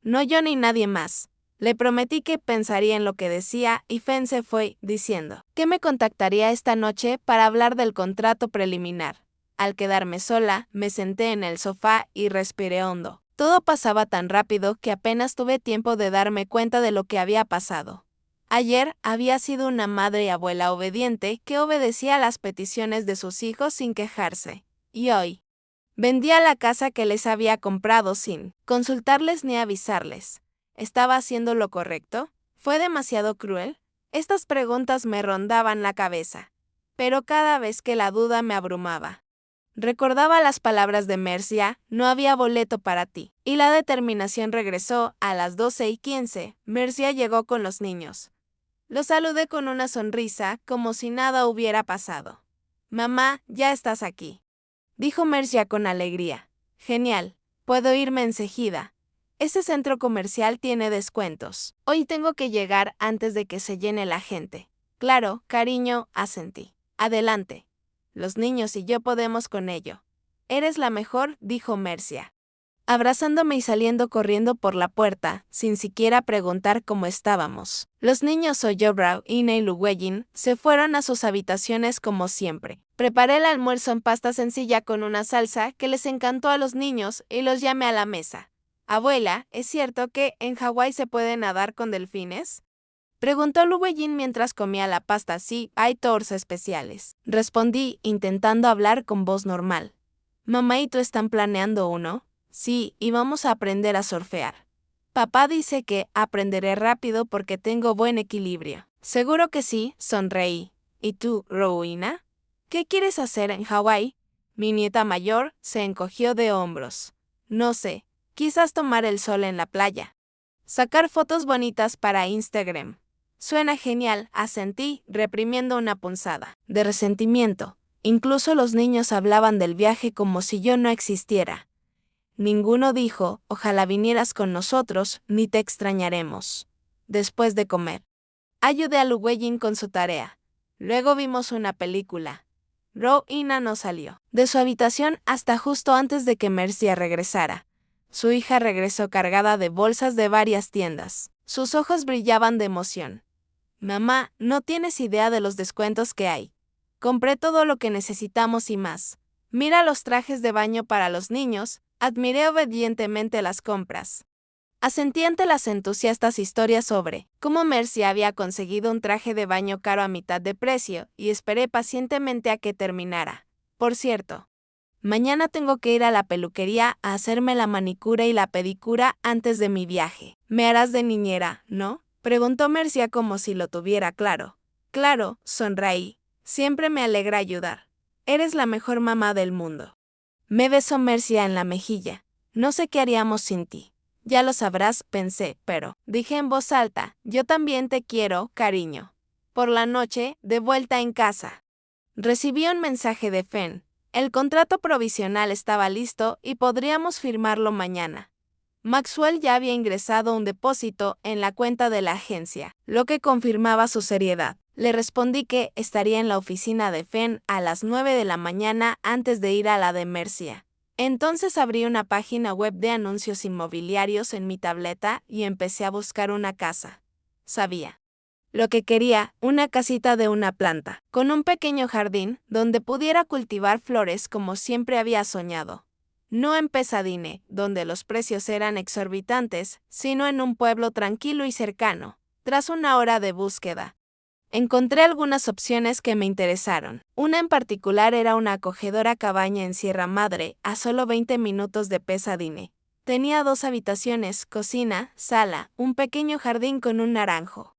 No yo ni nadie más. Le prometí que pensaría en lo que decía y Fenn se fue, diciendo que me contactaría esta noche para hablar del contrato preliminar. Al quedarme sola, me senté en el sofá y respiré hondo. Todo pasaba tan rápido que apenas tuve tiempo de darme cuenta de lo que había pasado. Ayer había sido una madre y abuela obediente que obedecía a las peticiones de sus hijos sin quejarse. Y hoy, vendía la casa que les había comprado sin consultarles ni avisarles. ¿Estaba haciendo lo correcto? ¿Fue demasiado cruel? Estas preguntas me rondaban la cabeza, pero cada vez que la duda me abrumaba, recordaba las palabras de Mercia, no había boleto para ti, y la determinación regresó a las 12:15. Mercia llegó con los niños. Los saludé con una sonrisa, como si nada hubiera pasado. Mamá, ya estás aquí, dijo Mercia con alegría. Genial, puedo irme enseguida. Ese centro comercial tiene descuentos. Hoy tengo que llegar antes de que se llene la gente. Claro, cariño, asentí. Adelante. Los niños y yo podemos con ello. Eres la mejor, dijo Mercia, abrazándome y saliendo corriendo por la puerta, sin siquiera preguntar cómo estábamos. Los niños Soyobrow y Neil Llewellyn se fueron a sus habitaciones como siempre. Preparé el almuerzo en pasta sencilla con una salsa que les encantó a los niños y los llamé a la mesa. Abuela, ¿es cierto que en Hawái se puede nadar con delfines? Preguntó Llewellyn mientras comía la pasta. Sí, hay tours especiales, respondí, intentando hablar con voz normal. ¿Mamá y tú están planeando uno? Sí, y vamos a aprender a surfear. Papá dice que aprenderé rápido porque tengo buen equilibrio. Seguro que sí, sonreí. ¿Y tú, Rowena? ¿Qué quieres hacer en Hawái? Mi nieta mayor se encogió de hombros. No sé, quizás tomar el sol en la playa. Sacar fotos bonitas para Instagram. Suena genial, asentí, reprimiendo una punzada de resentimiento. Incluso los niños hablaban del viaje como si yo no existiera. Ninguno dijo, ojalá vinieras con nosotros, ni te extrañaremos. Después de comer, Ayudé a Llewellyn con su tarea. Luego vimos una película. Rowena no salió de su habitación hasta justo antes de que Mercia regresara. Su hija regresó cargada de bolsas de varias tiendas. Sus ojos brillaban de emoción. Mamá, no tienes idea de los descuentos que hay. Compré todo lo que necesitamos y más. Mira los trajes de baño para los niños. Admiré obedientemente las compras. Asentí ante las entusiastas historias sobre cómo Mercia había conseguido un traje de baño caro a mitad de precio y esperé pacientemente a que terminara. Por cierto, mañana tengo que ir a la peluquería a hacerme la manicura y la pedicura antes de mi viaje. Me harás de niñera, ¿no? Preguntó Mercia como si lo tuviera claro. Claro, sonreí. Siempre me alegra ayudar. Eres la mejor mamá del mundo. Me besó Mercia en la mejilla. No sé qué haríamos sin ti. Ya lo sabrás, pensé, pero dije en voz alta, yo también te quiero, cariño. Por la noche, de vuelta en casa. Recibí un mensaje de Fen. El contrato provisional estaba listo y podríamos firmarlo mañana. Maxwell ya había ingresado un depósito en la cuenta de la agencia, lo que confirmaba su seriedad. Le respondí que estaría en la oficina de Fen a las 9 de la mañana antes de ir a la de Mercia. Entonces abrí una página web de anuncios inmobiliarios en mi tableta y empecé a buscar una casa. Sabía lo que quería, una casita de una planta, con un pequeño jardín donde pudiera cultivar flores como siempre había soñado. No en Pasadena, donde los precios eran exorbitantes, sino en un pueblo tranquilo y cercano. Tras una hora de búsqueda, encontré algunas opciones que me interesaron. Una en particular era una acogedora cabaña en Sierra Madre, a solo 20 minutos de Pasadena. Tenía 2 habitaciones, cocina, sala, un pequeño jardín con un naranjo.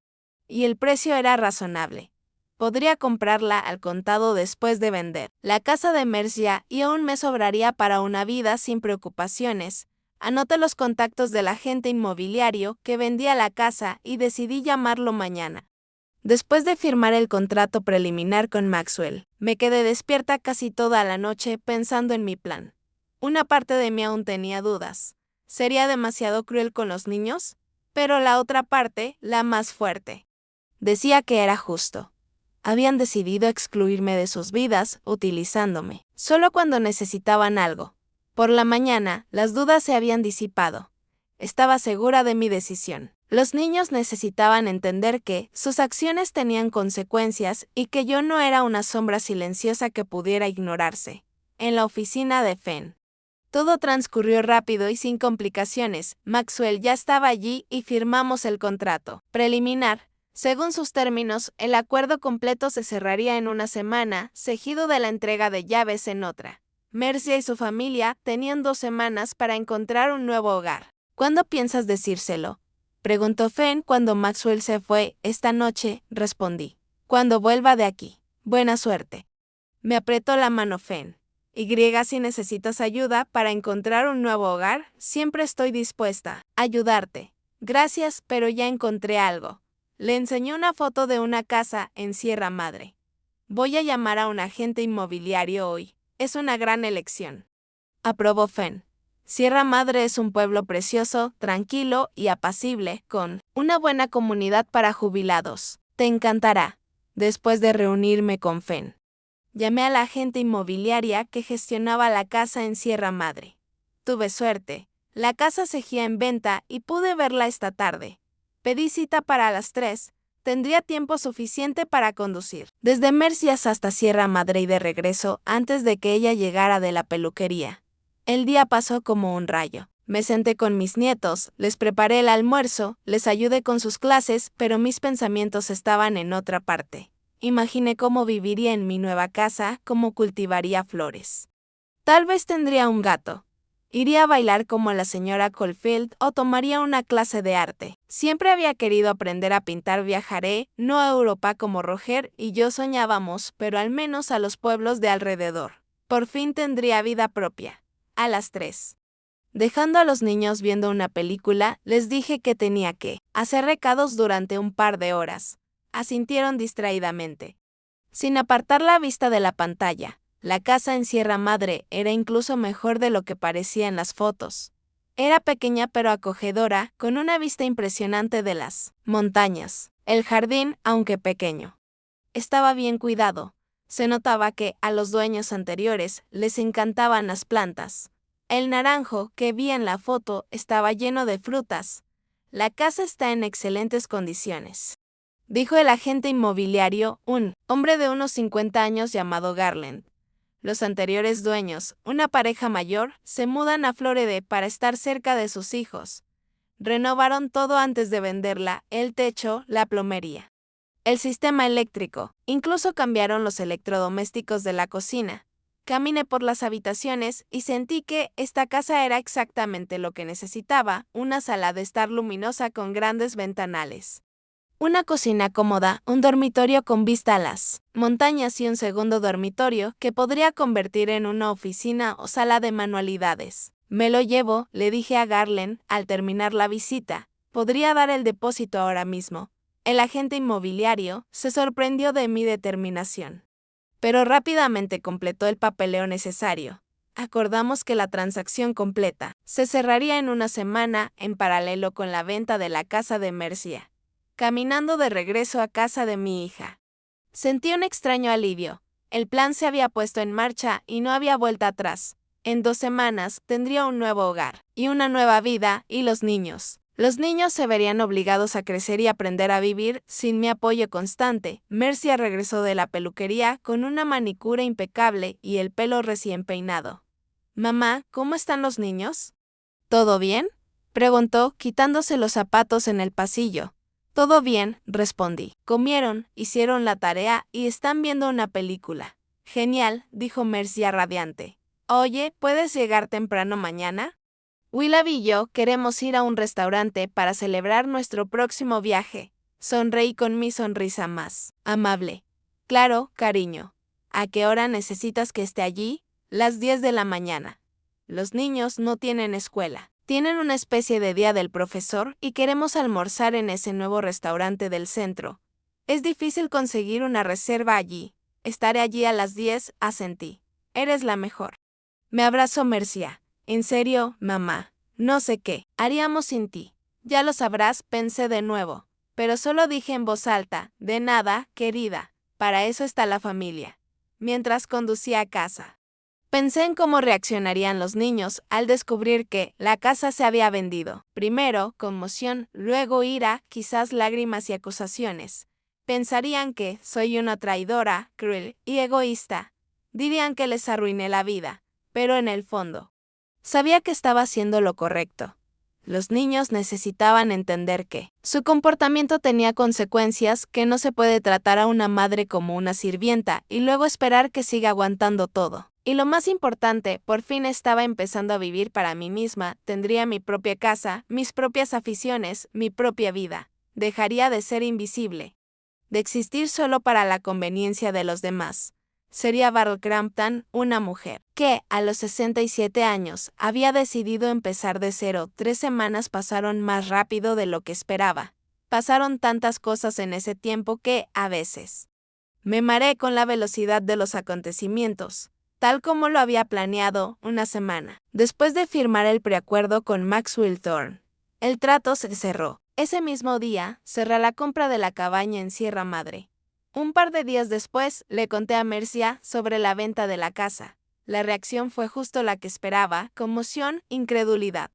Y el precio era razonable. Podría comprarla al contado después de vender la casa de Mercia y aún me sobraría para una vida sin preocupaciones. Anoté los contactos del agente inmobiliario que vendía la casa y decidí llamarlo mañana. Después de firmar el contrato preliminar con Maxwell, me quedé despierta casi toda la noche pensando en mi plan. Una parte de mí aún tenía dudas. ¿Sería demasiado cruel con los niños? Pero la otra parte, la más fuerte, decía que era justo. Habían decidido excluirme de sus vidas, utilizándome, solo cuando necesitaban algo. Por la mañana, las dudas se habían disipado. Estaba segura de mi decisión. Los niños necesitaban entender que sus acciones tenían consecuencias y que yo no era una sombra silenciosa que pudiera ignorarse. En la oficina de Fen, todo transcurrió rápido y sin complicaciones. Maxwell ya estaba allí y firmamos el contrato preliminar. Según sus términos, el acuerdo completo se cerraría en una semana, seguido de la entrega de llaves en otra. Mercia y su familia tenían 2 semanas para encontrar un nuevo hogar. ¿Cuándo piensas decírselo?, preguntó Fen cuando Maxwell se fue. Esta noche, respondí. Cuando vuelva de aquí. Buena suerte. Me apretó la mano Fen. Si necesitas ayuda para encontrar un nuevo hogar, siempre estoy dispuesta a ayudarte. Gracias, pero ya encontré algo. Le enseñé una foto de una casa en Sierra Madre. Voy a llamar a un agente inmobiliario hoy. Es una gran elección. Aprobó Fen. Sierra Madre es un pueblo precioso, tranquilo y apacible, con una buena comunidad para jubilados. Te encantará. Después de reunirme con Fen, llamé a la agente inmobiliaria que gestionaba la casa en Sierra Madre. Tuve suerte. La casa seguía en venta y pude verla esta tarde. Pedí cita para las 3. Tendría tiempo suficiente para conducir desde Mercias hasta Sierra Madre y de regreso antes de que ella llegara de la peluquería. El día pasó como un rayo. Me senté con mis nietos, les preparé el almuerzo, les ayudé con sus clases, pero mis pensamientos estaban en otra parte. Imaginé cómo viviría en mi nueva casa, cómo cultivaría flores. Tal vez tendría un gato. Iría a bailar como la señora Caulfield o tomaría una clase de arte. Siempre había querido aprender a pintar. Viajaré, no a Europa como Roger y yo soñábamos, pero al menos a los pueblos de alrededor. Por fin tendría vida propia. A las 3. Dejando a los niños viendo una película, les dije que tenía que hacer recados durante un par de horas. Asintieron distraídamente, sin apartar la vista de la pantalla. La casa en Sierra Madre era incluso mejor de lo que parecía en las fotos. Era pequeña pero acogedora, con una vista impresionante de las montañas. El jardín, aunque pequeño, estaba bien cuidado. Se notaba que a los dueños anteriores les encantaban las plantas. El naranjo que vi en la foto estaba lleno de frutas. La casa está en excelentes condiciones, dijo el agente inmobiliario, un hombre de unos 50 años llamado Garland. Los anteriores dueños, una pareja mayor, se mudan a Florida para estar cerca de sus hijos. Renovaron todo antes de venderla, el techo, la plomería, el sistema eléctrico, incluso cambiaron los electrodomésticos de la cocina. Caminé por las habitaciones y sentí que esta casa era exactamente lo que necesitaba, una sala de estar luminosa con grandes ventanales, una cocina cómoda, un dormitorio con vista a las montañas y un segundo dormitorio que podría convertir en una oficina o sala de manualidades. Me lo llevo, le dije a Garland al terminar la visita. Podría dar el depósito ahora mismo. El agente inmobiliario se sorprendió de mi determinación, pero rápidamente completó el papeleo necesario. Acordamos que la transacción completa se cerraría en una semana en paralelo con la venta de la casa de Mercia. Caminando de regreso a casa de mi hija, sentí un extraño alivio. El plan se había puesto en marcha y no había vuelta atrás. En 2 semanas tendría un nuevo hogar y una nueva vida, y los niños. Los niños se verían obligados a crecer y aprender a vivir sin mi apoyo constante. Mercia regresó de la peluquería con una manicura impecable y el pelo recién peinado. Mamá, ¿cómo están los niños? ¿Todo bien?, preguntó, quitándose los zapatos en el pasillo. Todo bien, respondí. Comieron, hicieron la tarea y están viendo una película. Genial, dijo Mercia radiante. Oye, ¿puedes llegar temprano mañana? Willoughby y yo queremos ir a un restaurante para celebrar nuestro próximo viaje. Sonreí con mi sonrisa más amable. Claro, cariño. ¿A qué hora necesitas que esté allí? Las 10 de la mañana. Los niños no tienen escuela. Tienen una especie de día del profesor y queremos almorzar en ese nuevo restaurante del centro. Es difícil conseguir una reserva allí. Estaré allí a las 10, asentí. Eres la mejor. Me abrazó Mercia. En serio, mamá, no sé qué haríamos sin ti. Ya lo sabrás, pensé de nuevo. Pero solo dije en voz alta, de nada, querida. Para eso está la familia. Mientras conducía a casa, pensé en cómo reaccionarían los niños al descubrir que la casa se había vendido. Primero, conmoción, luego ira, quizás lágrimas y acusaciones. Pensarían que soy una traidora, cruel y egoísta. Dirían que les arruiné la vida, pero en el fondo, sabía que estaba haciendo lo correcto. Los niños necesitaban entender que su comportamiento tenía consecuencias, que no se puede tratar a una madre como una sirvienta y luego esperar que siga aguantando todo. Y lo más importante, por fin estaba empezando a vivir para mí misma, tendría mi propia casa, mis propias aficiones, mi propia vida. Dejaría de ser invisible, de existir solo para la conveniencia de los demás. Sería Val Crampton, una mujer que, a los 67 años, había decidido empezar de cero. 3 semanas pasaron más rápido de lo que esperaba. Pasaron tantas cosas en ese tiempo que, a veces, me mareé con la velocidad de los acontecimientos. Tal como lo había planeado, una semana después de firmar el preacuerdo con Maxwell Thorne, el trato se cerró. Ese mismo día, cerré la compra de la cabaña en Sierra Madre. Un par de días después, le conté a Mercia sobre la venta de la casa. La reacción fue justo la que esperaba: conmoción, incredulidad.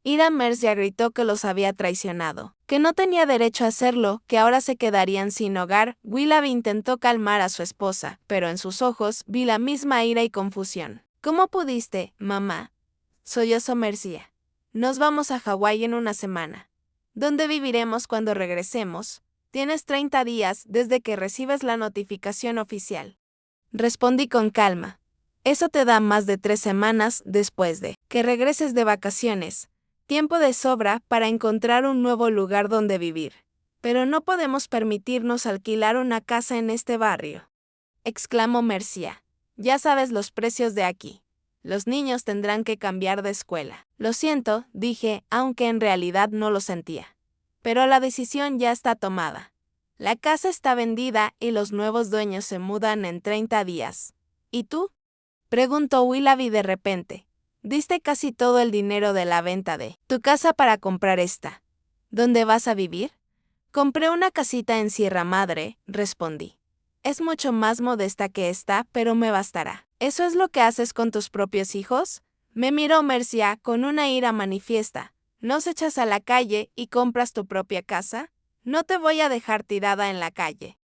Ira. Mercia gritó que los había traicionado, que no tenía derecho a hacerlo, que ahora se quedarían sin hogar. Willoughby intentó calmar a su esposa, pero en sus ojos vi la misma ira y confusión. ¿Cómo pudiste, mamá?, sollozó Mercia. Nos vamos a Hawái en una semana. ¿Dónde viviremos cuando regresemos? Tienes 30 días desde que recibes la notificación oficial. Respondí con calma. Eso te da más de 3 semanas después de que regreses de vacaciones. Tiempo de sobra para encontrar un nuevo lugar donde vivir. Pero no podemos permitirnos alquilar una casa en este barrio, exclamó Mercia. Ya sabes los precios de aquí. Los niños tendrán que cambiar de escuela. Lo siento, dije, aunque en realidad no lo sentía. Pero la decisión ya está tomada. La casa está vendida y los nuevos dueños se mudan en 30 días. ¿Y tú?, preguntó Willoughby de repente. Diste casi todo el dinero de la venta de tu casa para comprar esta. ¿Dónde vas a vivir? Compré una casita en Sierra Madre, respondí. Es mucho más modesta que esta, pero me bastará. ¿Eso es lo que haces con tus propios hijos? Me miró Mercia con una ira manifiesta. ¿Nos echas a la calle y compras tu propia casa? No te voy a dejar tirada en la calle.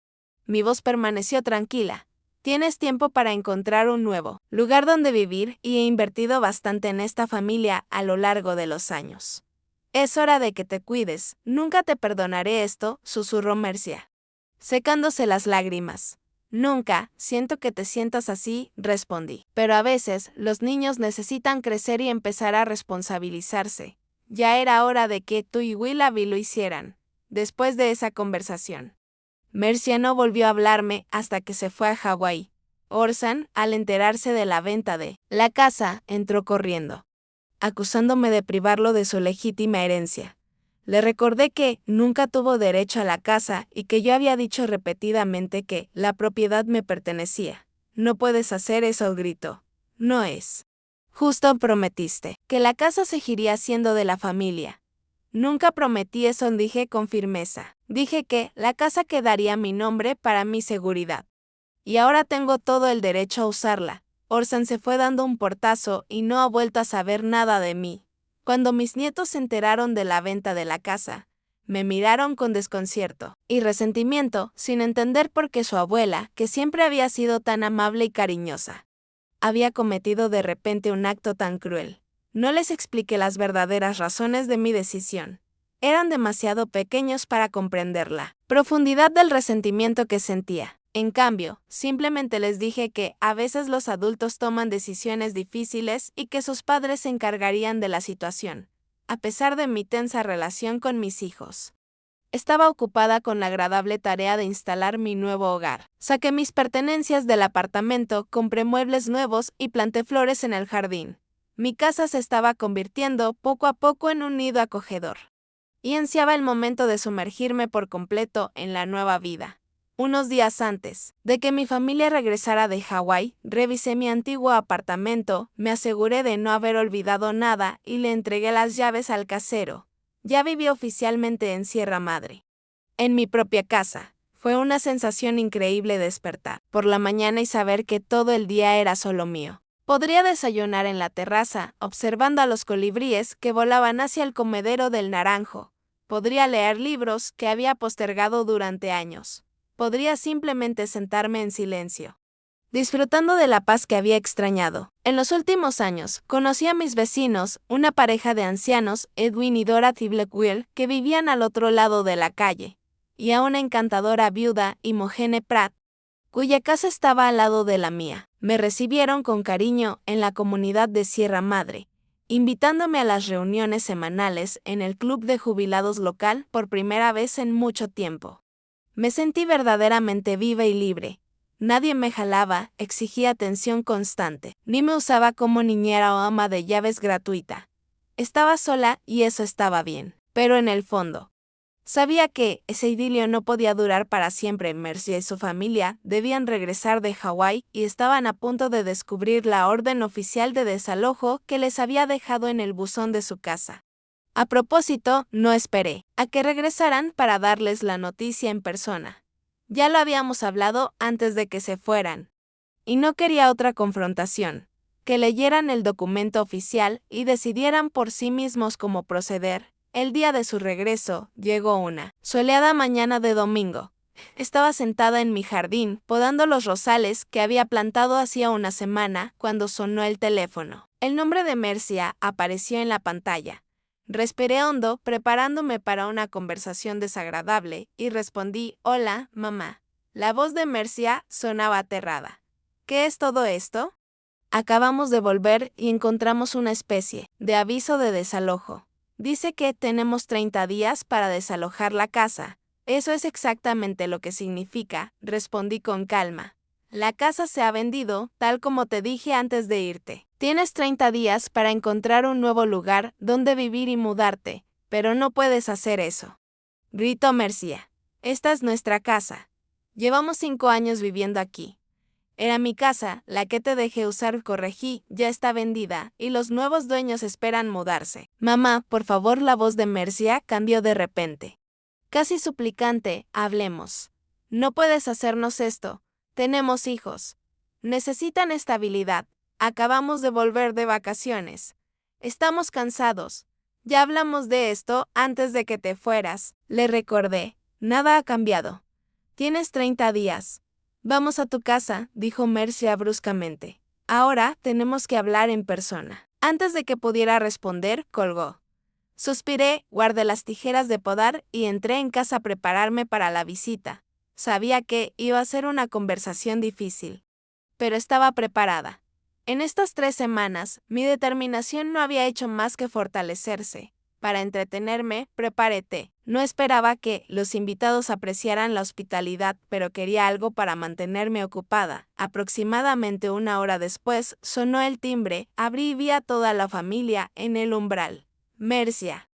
Mi voz permaneció tranquila. Tienes tiempo para encontrar un nuevo lugar donde vivir y he invertido bastante en esta familia a lo largo de los años. Es hora de que te cuides. Nunca te perdonaré esto, susurró Mercia, secándose las lágrimas. Nunca, siento que te sientas así, respondí. Pero a veces, los niños necesitan crecer y empezar a responsabilizarse. Ya era hora de que tú y Willoughby lo hicieran. Después de esa conversación, Mercia no volvió a hablarme hasta que se fue a Hawái. Orson, al enterarse de la venta de la casa, entró corriendo, acusándome de privarlo de su legítima herencia. Le recordé que nunca tuvo derecho a la casa y que yo había dicho repetidamente que la propiedad me pertenecía. No puedes hacer eso, gritó. No es justo, prometiste que la casa seguiría siendo de la familia. Nunca prometí eso, dije con firmeza. Dije que la casa quedaría a mi nombre para mi seguridad. Y ahora tengo todo el derecho a usarla. Orson se fue dando un portazo y no ha vuelto a saber nada de mí. Cuando mis nietos se enteraron de la venta de la casa, me miraron con desconcierto y resentimiento, sin entender por qué su abuela, que siempre había sido tan amable y cariñosa, había cometido de repente un acto tan cruel. No les expliqué las verdaderas razones de mi decisión. Eran demasiado pequeños para comprender la profundidad del resentimiento que sentía. En cambio, simplemente les dije que a veces los adultos toman decisiones difíciles y que sus padres se encargarían de la situación, a pesar de mi tensa relación con mis hijos. Estaba ocupada con la agradable tarea de instalar mi nuevo hogar. Saqué mis pertenencias del apartamento, compré muebles nuevos y planté flores en el jardín. Mi casa se estaba convirtiendo poco a poco en un nido acogedor. Y ansiaba el momento de sumergirme por completo en la nueva vida. Unos días antes de que mi familia regresara de Hawái, revisé mi antiguo apartamento, me aseguré de no haber olvidado nada y le entregué las llaves al casero. Ya viví oficialmente en Sierra Madre, en mi propia casa. Fue una sensación increíble despertar por la mañana y saber que todo el día era solo mío. Podría desayunar en la terraza, observando a los colibríes que volaban hacia el comedero del naranjo. Podría leer libros que había postergado durante años. Podría simplemente sentarme en silencio, disfrutando de la paz que había extrañado. En los últimos años, conocí a mis vecinos, una pareja de ancianos, Edwin y Dorothy Blackwell, que vivían al otro lado de la calle, y a una encantadora viuda, Imogen Pratt, cuya casa estaba al lado de la mía. Me recibieron con cariño en la comunidad de Sierra Madre, invitándome a las reuniones semanales en el club de jubilados local por primera vez en mucho tiempo. Me sentí verdaderamente viva y libre. Nadie me jalaba, exigía atención constante, ni me usaba como niñera o ama de llaves gratuita. Estaba sola y eso estaba bien, pero en el fondo, sabía que ese idilio no podía durar para siempre. Mercia y su familia debían regresar de Hawái y estaban a punto de descubrir la orden oficial de desalojo que les había dejado en el buzón de su casa. A propósito, no esperé a que regresaran para darles la noticia en persona. Ya lo habíamos hablado antes de que se fueran. Y no quería otra confrontación. Que leyeran el documento oficial y decidieran por sí mismos cómo proceder. El día de su regreso, llegó una soleada mañana de domingo. Estaba sentada en mi jardín, podando los rosales que había plantado hacía una semana, cuando sonó el teléfono. El nombre de Mercia apareció en la pantalla. Respiré hondo, preparándome para una conversación desagradable, y respondí: «Hola, mamá». La voz de Mercia sonaba aterrada. «¿Qué es todo esto?» «Acabamos de volver y encontramos una especie de aviso de desalojo. Dice que tenemos 30 días para desalojar la casa». «Eso es exactamente lo que significa», respondí con calma. «La casa se ha vendido, tal como te dije antes de irte. Tienes 30 días para encontrar un nuevo lugar donde vivir y mudarte, pero no puedes hacer eso», gritó Mercia. «Esta es nuestra casa. Llevamos 5 años viviendo aquí. Era mi casa, la que te dejé usar, corregí, ya está vendida, y los nuevos dueños esperan mudarse». «Mamá, por favor», la voz de Mercia cambió de repente. Casi suplicante, hablemos. No puedes hacernos esto. Tenemos hijos. Necesitan estabilidad. Acabamos de volver de vacaciones. Estamos cansados. Ya hablamos de esto antes de que te fueras. Le recordé. Nada ha cambiado. Tienes 30 días. Vamos a tu casa, dijo Mercia bruscamente. Ahora tenemos que hablar en persona. Antes de que pudiera responder, colgó. Suspiré, guardé las tijeras de podar y entré en casa a prepararme para la visita. Sabía que iba a ser una conversación difícil. Pero estaba preparada. En estas 3 semanas, mi determinación no había hecho más que fortalecerse. Para entretenerme, preparé té. No esperaba que los invitados apreciaran la hospitalidad, pero quería algo para mantenerme ocupada. Aproximadamente 1 hora después, sonó el timbre, abrí y vi a toda la familia en el umbral. Mercia,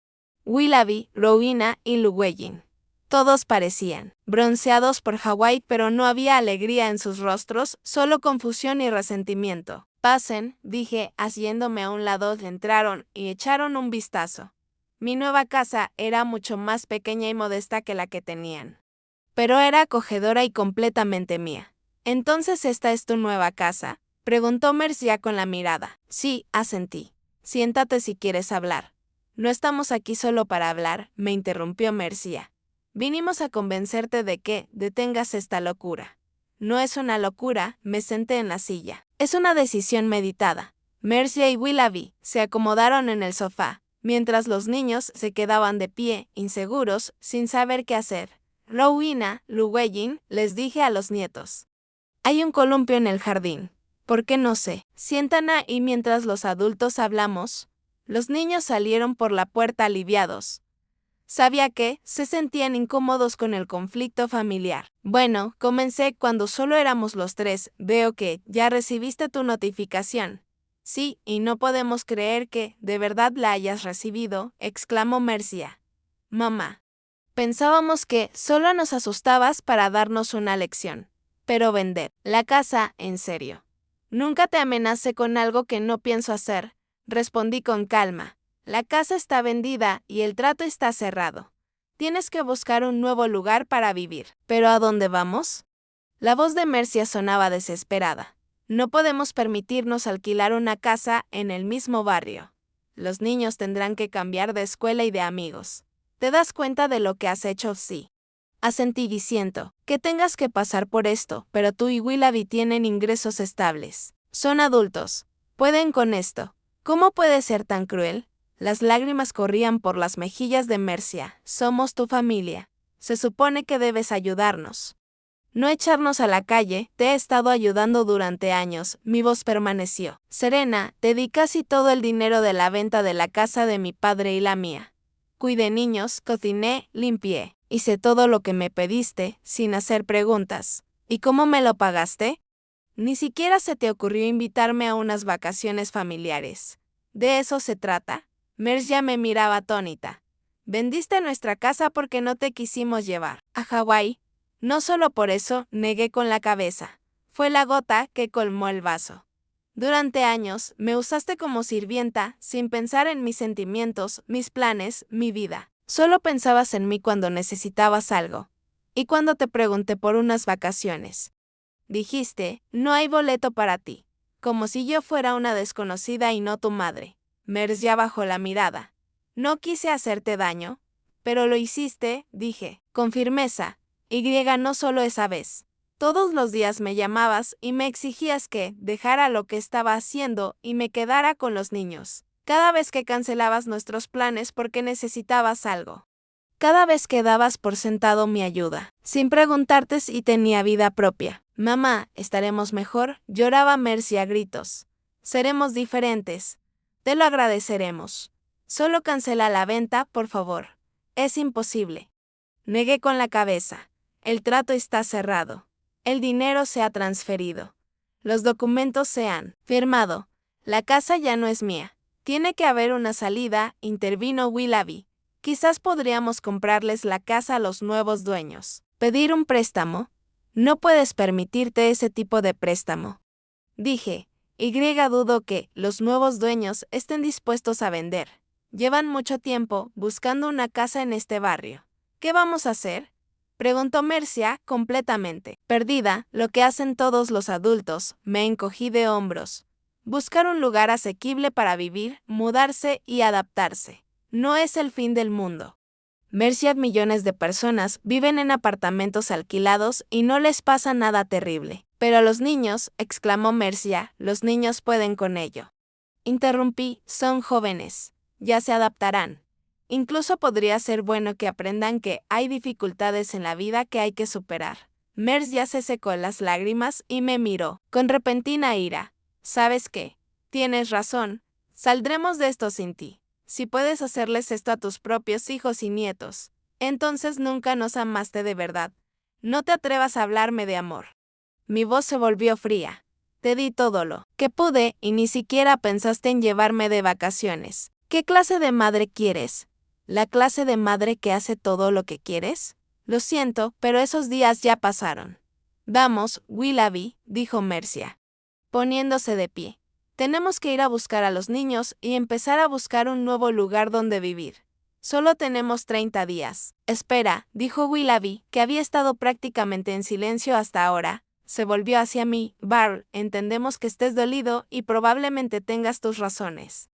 Willoughby, Rowena y Llewellyn. Todos parecían bronceados por Hawái, pero no había alegría en sus rostros, solo confusión y resentimiento. Pasen, dije, haciéndome a un lado. Entraron y echaron un vistazo. Mi nueva casa era mucho más pequeña y modesta que la que tenían. Pero era acogedora y completamente mía. ¿Entonces esta es tu nueva casa?, preguntó Mercia con la mirada. Sí, asentí. Siéntate si quieres hablar. No estamos aquí solo para hablar, me interrumpió Mercia. Vinimos a convencerte de que detengas esta locura. No es una locura, me senté en la silla. Es una decisión meditada. Mercia y Willoughby se acomodaron en el sofá, mientras los niños se quedaban de pie, inseguros, sin saber qué hacer. Rowena, Llewellyn, les dije a los nietos. Hay un columpio en el jardín. ¿Por qué no sé? Sientan ahí mientras los adultos hablamos. Los niños salieron por la puerta aliviados. Sabía que se sentían incómodos con el conflicto familiar. Bueno, comencé cuando solo éramos los 3. Veo que ya recibiste tu notificación. Sí, y no podemos creer que de verdad la hayas recibido, exclamó Mercia. Mamá. Pensábamos que solo nos asustabas para darnos una lección. Pero vender la casa, en serio. Nunca te amenacé con algo que no pienso hacer, respondí con calma. La casa está vendida y el trato está cerrado. Tienes que buscar un nuevo lugar para vivir. ¿Pero a dónde vamos? La voz de Mercia sonaba desesperada. No podemos permitirnos alquilar una casa en el mismo barrio. Los niños tendrán que cambiar de escuela y de amigos. ¿Te das cuenta de lo que has hecho? Sí. Asentí diciendo, que tengas que pasar por esto, pero tú y Willoughby tienen ingresos estables. Son adultos. Pueden con esto. ¿Cómo puedes ser tan cruel? Las lágrimas corrían por las mejillas de Mercia. Somos tu familia. Se supone que debes ayudarnos. No echarnos a la calle, te he estado ayudando durante años, mi voz permaneció. Serena, te di casi todo el dinero de la venta de la casa de mi padre y la mía. Cuidé niños, cociné, limpié. Hice todo lo que me pediste, sin hacer preguntas. ¿Y cómo me lo pagaste? Ni siquiera se te ocurrió invitarme a unas vacaciones familiares. ¿De eso se trata? Mercia me miraba atónita. Vendiste nuestra casa porque no te quisimos llevar a Hawái. No solo por eso, negué con la cabeza. Fue la gota que colmó el vaso. Durante años, me usaste como sirvienta, sin pensar en mis sentimientos, mis planes, mi vida. Solo pensabas en mí cuando necesitabas algo. Y cuando te pregunté por unas vacaciones. Dijiste, no hay boleto para ti. Como si yo fuera una desconocida y no tu madre. Mercia bajó la mirada. No quise hacerte daño. Pero lo hiciste, dije, con firmeza. No solo esa vez. Todos los días me llamabas y me exigías que dejara lo que estaba haciendo y me quedara con los niños. Cada vez que cancelabas nuestros planes porque necesitabas algo. Cada vez que dabas por sentado mi ayuda, sin preguntarte si tenía vida propia. Mamá, ¿estaremos mejor? Lloraba Mercia a gritos. Seremos diferentes. Te lo agradeceremos. Solo cancela la venta, por favor. Es imposible. Negué con la cabeza. El trato está cerrado. El dinero se ha transferido. Los documentos se han firmado. La casa ya no es mía. Tiene que haber una salida, intervino Willoughby. Quizás podríamos comprarles la casa a los nuevos dueños. ¿Pedir un préstamo? No puedes permitirte ese tipo de préstamo. Dije, dudo que los nuevos dueños estén dispuestos a vender. Llevan mucho tiempo buscando una casa en este barrio. ¿Qué vamos a hacer? Preguntó Mercia, completamente perdida. Lo que hacen todos los adultos. Me encogí de hombros. Buscar un lugar asequible para vivir, mudarse y adaptarse. No es el fin del mundo. Mercia, millones de personas viven en apartamentos alquilados y no les pasa nada terrible. Pero los niños, exclamó Mercia, los niños pueden con ello. Interrumpí, son jóvenes. Ya se adaptarán. Incluso podría ser bueno que aprendan que hay dificultades en la vida que hay que superar. Mercia se secó las lágrimas y me miró, con repentina ira. ¿Sabes qué? Tienes razón. Saldremos de esto sin ti. Si puedes hacerles esto a tus propios hijos y nietos, entonces nunca nos amaste de verdad. No te atrevas a hablarme de amor. Mi voz se volvió fría. Te di todo lo que pude y ni siquiera pensaste en llevarme de vacaciones. ¿Qué clase de madre quieres? ¿La clase de madre que hace todo lo que quieres? Lo siento, pero esos días ya pasaron. Vamos, Willoughby, dijo Mercia, poniéndose de pie. Tenemos que ir a buscar a los niños y empezar a buscar un nuevo lugar donde vivir. Solo tenemos 30 días. Espera, dijo Willoughby, que había estado prácticamente en silencio hasta ahora. Se volvió hacia mí. Barr, entendemos que estés dolido y probablemente tengas tus razones.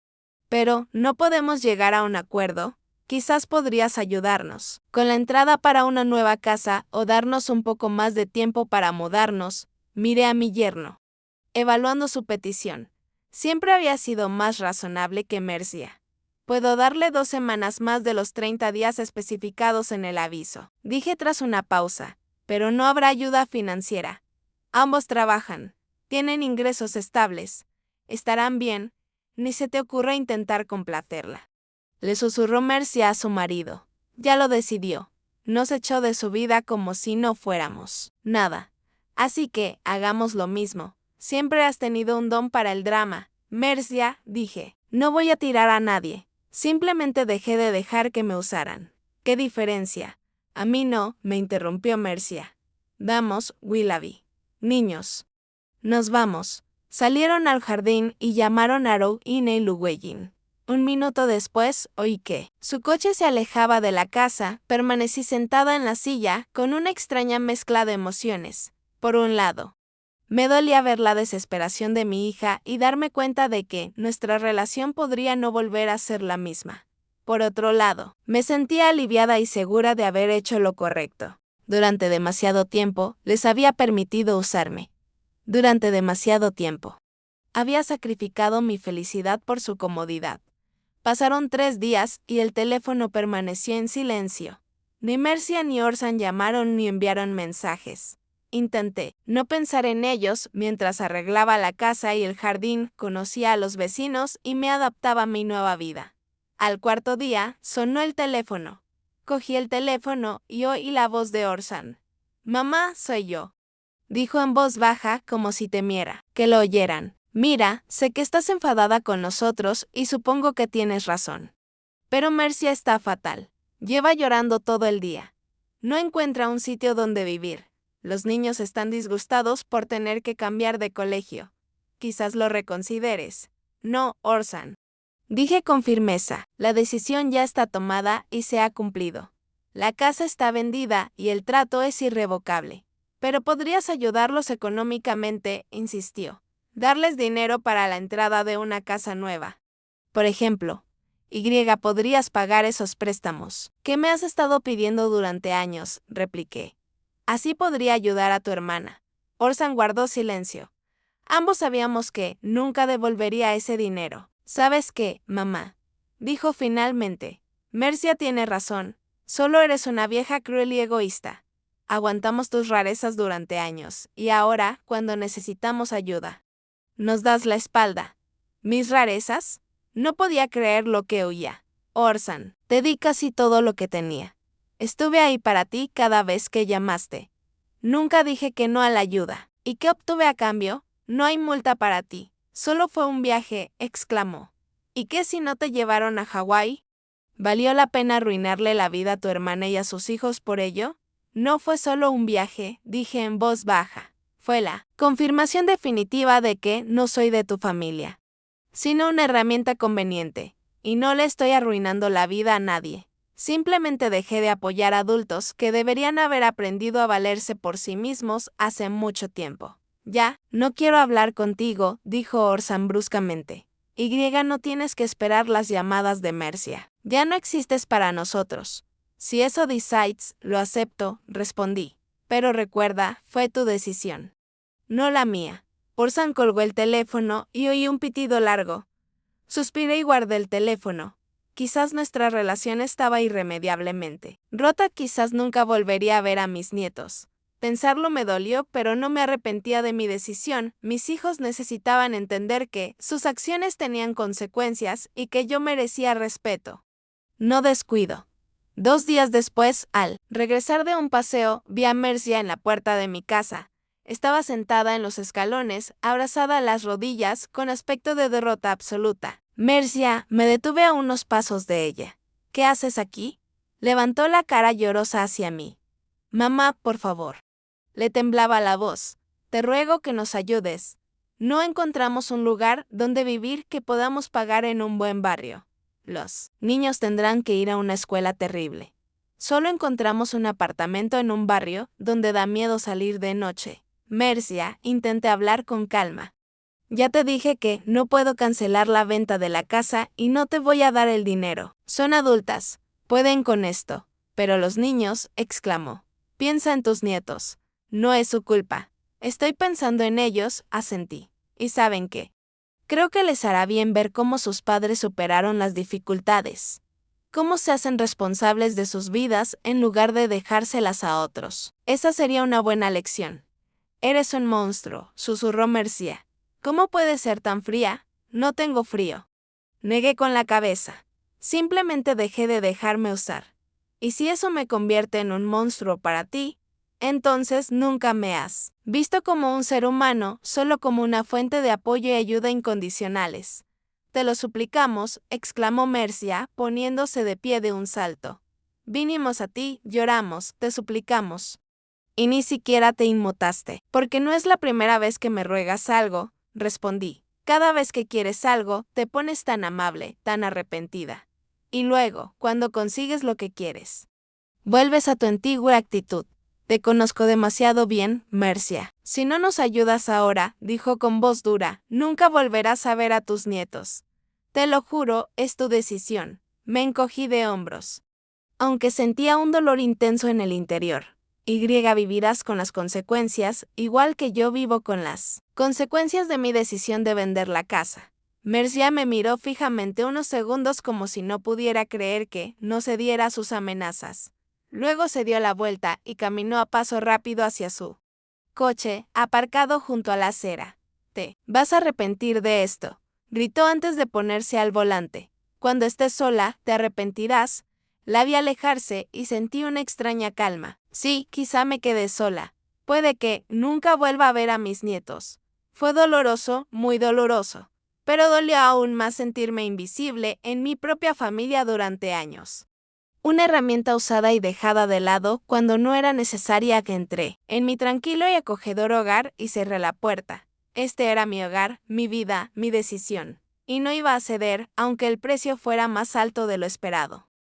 Pero, ¿no podemos llegar a un acuerdo? Quizás podrías ayudarnos con la entrada para una nueva casa o darnos un poco más de tiempo para mudarnos. Miré a mi yerno, evaluando su petición. Siempre había sido más razonable que Mercia. Puedo darle 2 semanas más de los 30 días especificados en el aviso, dije tras una pausa, pero no habrá ayuda financiera. Ambos trabajan, tienen ingresos estables, estarán bien, ni se te ocurra intentar complacerla. Le susurró Mercia a su marido. Ya lo decidió. Nos echó de su vida como si no fuéramos nada. Así que, hagamos lo mismo. Siempre has tenido un don para el drama. Mercia, dije, no voy a tirar a nadie. Simplemente dejé de dejar que me usaran. ¿Qué diferencia? A mí no, me interrumpió Mercia. Vamos, Willoughby. Niños. Nos vamos. Salieron al jardín y llamaron a Arrow y Llewellyn. Un minuto después, oí que su coche se alejaba de la casa. Permanecí sentada en la silla, con una extraña mezcla de emociones. Por un lado, me dolía ver la desesperación de mi hija y darme cuenta de que nuestra relación podría no volver a ser la misma. Por otro lado, me sentía aliviada y segura de haber hecho lo correcto. Durante demasiado tiempo, les había permitido usarme. Durante demasiado tiempo. Había sacrificado mi felicidad por su comodidad. Pasaron 3 días y el teléfono permaneció en silencio. Ni Mercia ni Orson llamaron ni enviaron mensajes. Intenté no pensar en ellos mientras arreglaba la casa y el jardín, conocía a los vecinos y me adaptaba a mi nueva vida. Al 4.º día, sonó el teléfono. Cogí el teléfono y oí la voz de Orson. «Mamá, soy yo», dijo en voz baja como si temiera que lo oyeran. «Mira, sé que estás enfadada con nosotros y supongo que tienes razón. Pero Mercia está fatal. Lleva llorando todo el día. No encuentra un sitio donde vivir. Los niños están disgustados por tener que cambiar de colegio. Quizás lo reconsideres». «No, Orson», dije con firmeza. «La decisión ya está tomada y se ha cumplido. La casa está vendida y el trato es irrevocable. Pero podrías ayudarlos económicamente», insistió. «Darles dinero para la entrada de una casa nueva. Por ejemplo, podrías pagar esos préstamos que me has estado pidiendo durante años», repliqué. «Así podría ayudar a tu hermana». Orson guardó silencio. Ambos sabíamos que nunca devolvería ese dinero. «¿Sabes qué, mamá?», dijo finalmente. «Mercia tiene razón. Solo eres una vieja cruel y egoísta. Aguantamos tus rarezas durante años, y ahora, cuando necesitamos ayuda, nos das la espalda». ¿Mis rarezas? No podía creer lo que oía. «Orson, te di casi todo lo que tenía. Estuve ahí para ti cada vez que llamaste. Nunca dije que no a la ayuda. ¿Y qué obtuve a cambio? No hay multa para ti. Solo fue un viaje», exclamó. «¿Y qué si no te llevaron a Hawái? ¿Valió la pena arruinarle la vida a tu hermana y a sus hijos por ello?» «No fue solo un viaje», dije en voz baja. «Fue la confirmación definitiva de que no soy de tu familia, sino una herramienta conveniente, y no le estoy arruinando la vida a nadie. Simplemente dejé de apoyar a adultos que deberían haber aprendido a valerse por sí mismos hace mucho tiempo. Ya, no quiero hablar contigo, dijo Orson bruscamente. No tienes que esperar las llamadas de Mercia. Ya no existes para nosotros. Si eso decides, lo acepto, respondí. Pero recuerda, fue tu decisión. No la mía. Orson colgó el teléfono y oí un pitido largo. Suspiré y guardé el teléfono. Quizás nuestra relación estaba irremediablemente rota, quizás nunca volvería a ver a mis nietos. Pensarlo me dolió, pero no me arrepentía de mi decisión. Mis hijos necesitaban entender que sus acciones tenían consecuencias y que yo merecía respeto. No descuido. 2 días después, al regresar de un paseo, vi a Mercia en la puerta de mi casa. Estaba sentada en los escalones, abrazada a las rodillas, con aspecto de derrota absoluta. Mercia, me detuve a unos pasos de ella. ¿Qué haces aquí? Levantó la cara llorosa hacia mí. Mamá, por favor. Le temblaba la voz. Te ruego que nos ayudes. No encontramos un lugar donde vivir que podamos pagar en un buen barrio. Los niños tendrán que ir a una escuela terrible. Solo encontramos un apartamento en un barrio donde da miedo salir de noche. Mercia, intenté hablar con calma. Ya te dije que no puedo cancelar la venta de la casa y no te voy a dar el dinero. Son adultas, pueden con esto. Pero los niños, exclamó. Piensa en tus nietos. No es su culpa. Estoy pensando en ellos, asentí. ¿Y saben qué? Creo que les hará bien ver cómo sus padres superaron las dificultades. Cómo se hacen responsables de sus vidas en lugar de dejárselas a otros. Esa sería una buena lección. Eres un monstruo, susurró Mercia. ¿Cómo puedes ser tan fría? No tengo frío. Negué con la cabeza. Simplemente dejé de dejarme usar. Y si eso me convierte en un monstruo para ti, entonces nunca me has visto como un ser humano, solo como una fuente de apoyo y ayuda incondicionales. Te lo suplicamos, exclamó Mercia, poniéndose de pie de un salto. Vinimos a ti, lloramos, te suplicamos. Y ni siquiera te inmutaste, porque no es la primera vez que me ruegas algo, respondí. Cada vez que quieres algo, te pones tan amable, tan arrepentida. Y luego, cuando consigues lo que quieres, vuelves a tu antigua actitud. Te conozco demasiado bien, Mercia. Si no nos ayudas ahora, dijo con voz dura, nunca volverás a ver a tus nietos. Te lo juro, es tu decisión. Me encogí de hombros. Aunque sentía un dolor intenso en el interior. Vivirás con las consecuencias, igual que yo vivo con las consecuencias de mi decisión de vender la casa. Mercia me miró fijamente unos segundos como si no pudiera creer que no cediera a sus amenazas. Luego se dio la vuelta y caminó a paso rápido hacia su coche, aparcado junto a la acera. Te vas a arrepentir de esto, gritó antes de ponerse al volante. Cuando estés sola, te arrepentirás. La vi alejarse y sentí una extraña calma. Sí, quizá me quede sola. Puede que nunca vuelva a ver a mis nietos. Fue doloroso, muy doloroso. Pero dolió aún más sentirme invisible en mi propia familia durante años. Una herramienta usada y dejada de lado cuando no era necesaria que entré en mi tranquilo y acogedor hogar y cerré la puerta. Este era mi hogar, mi vida, mi decisión. Y no iba a ceder, aunque el precio fuera más alto de lo esperado.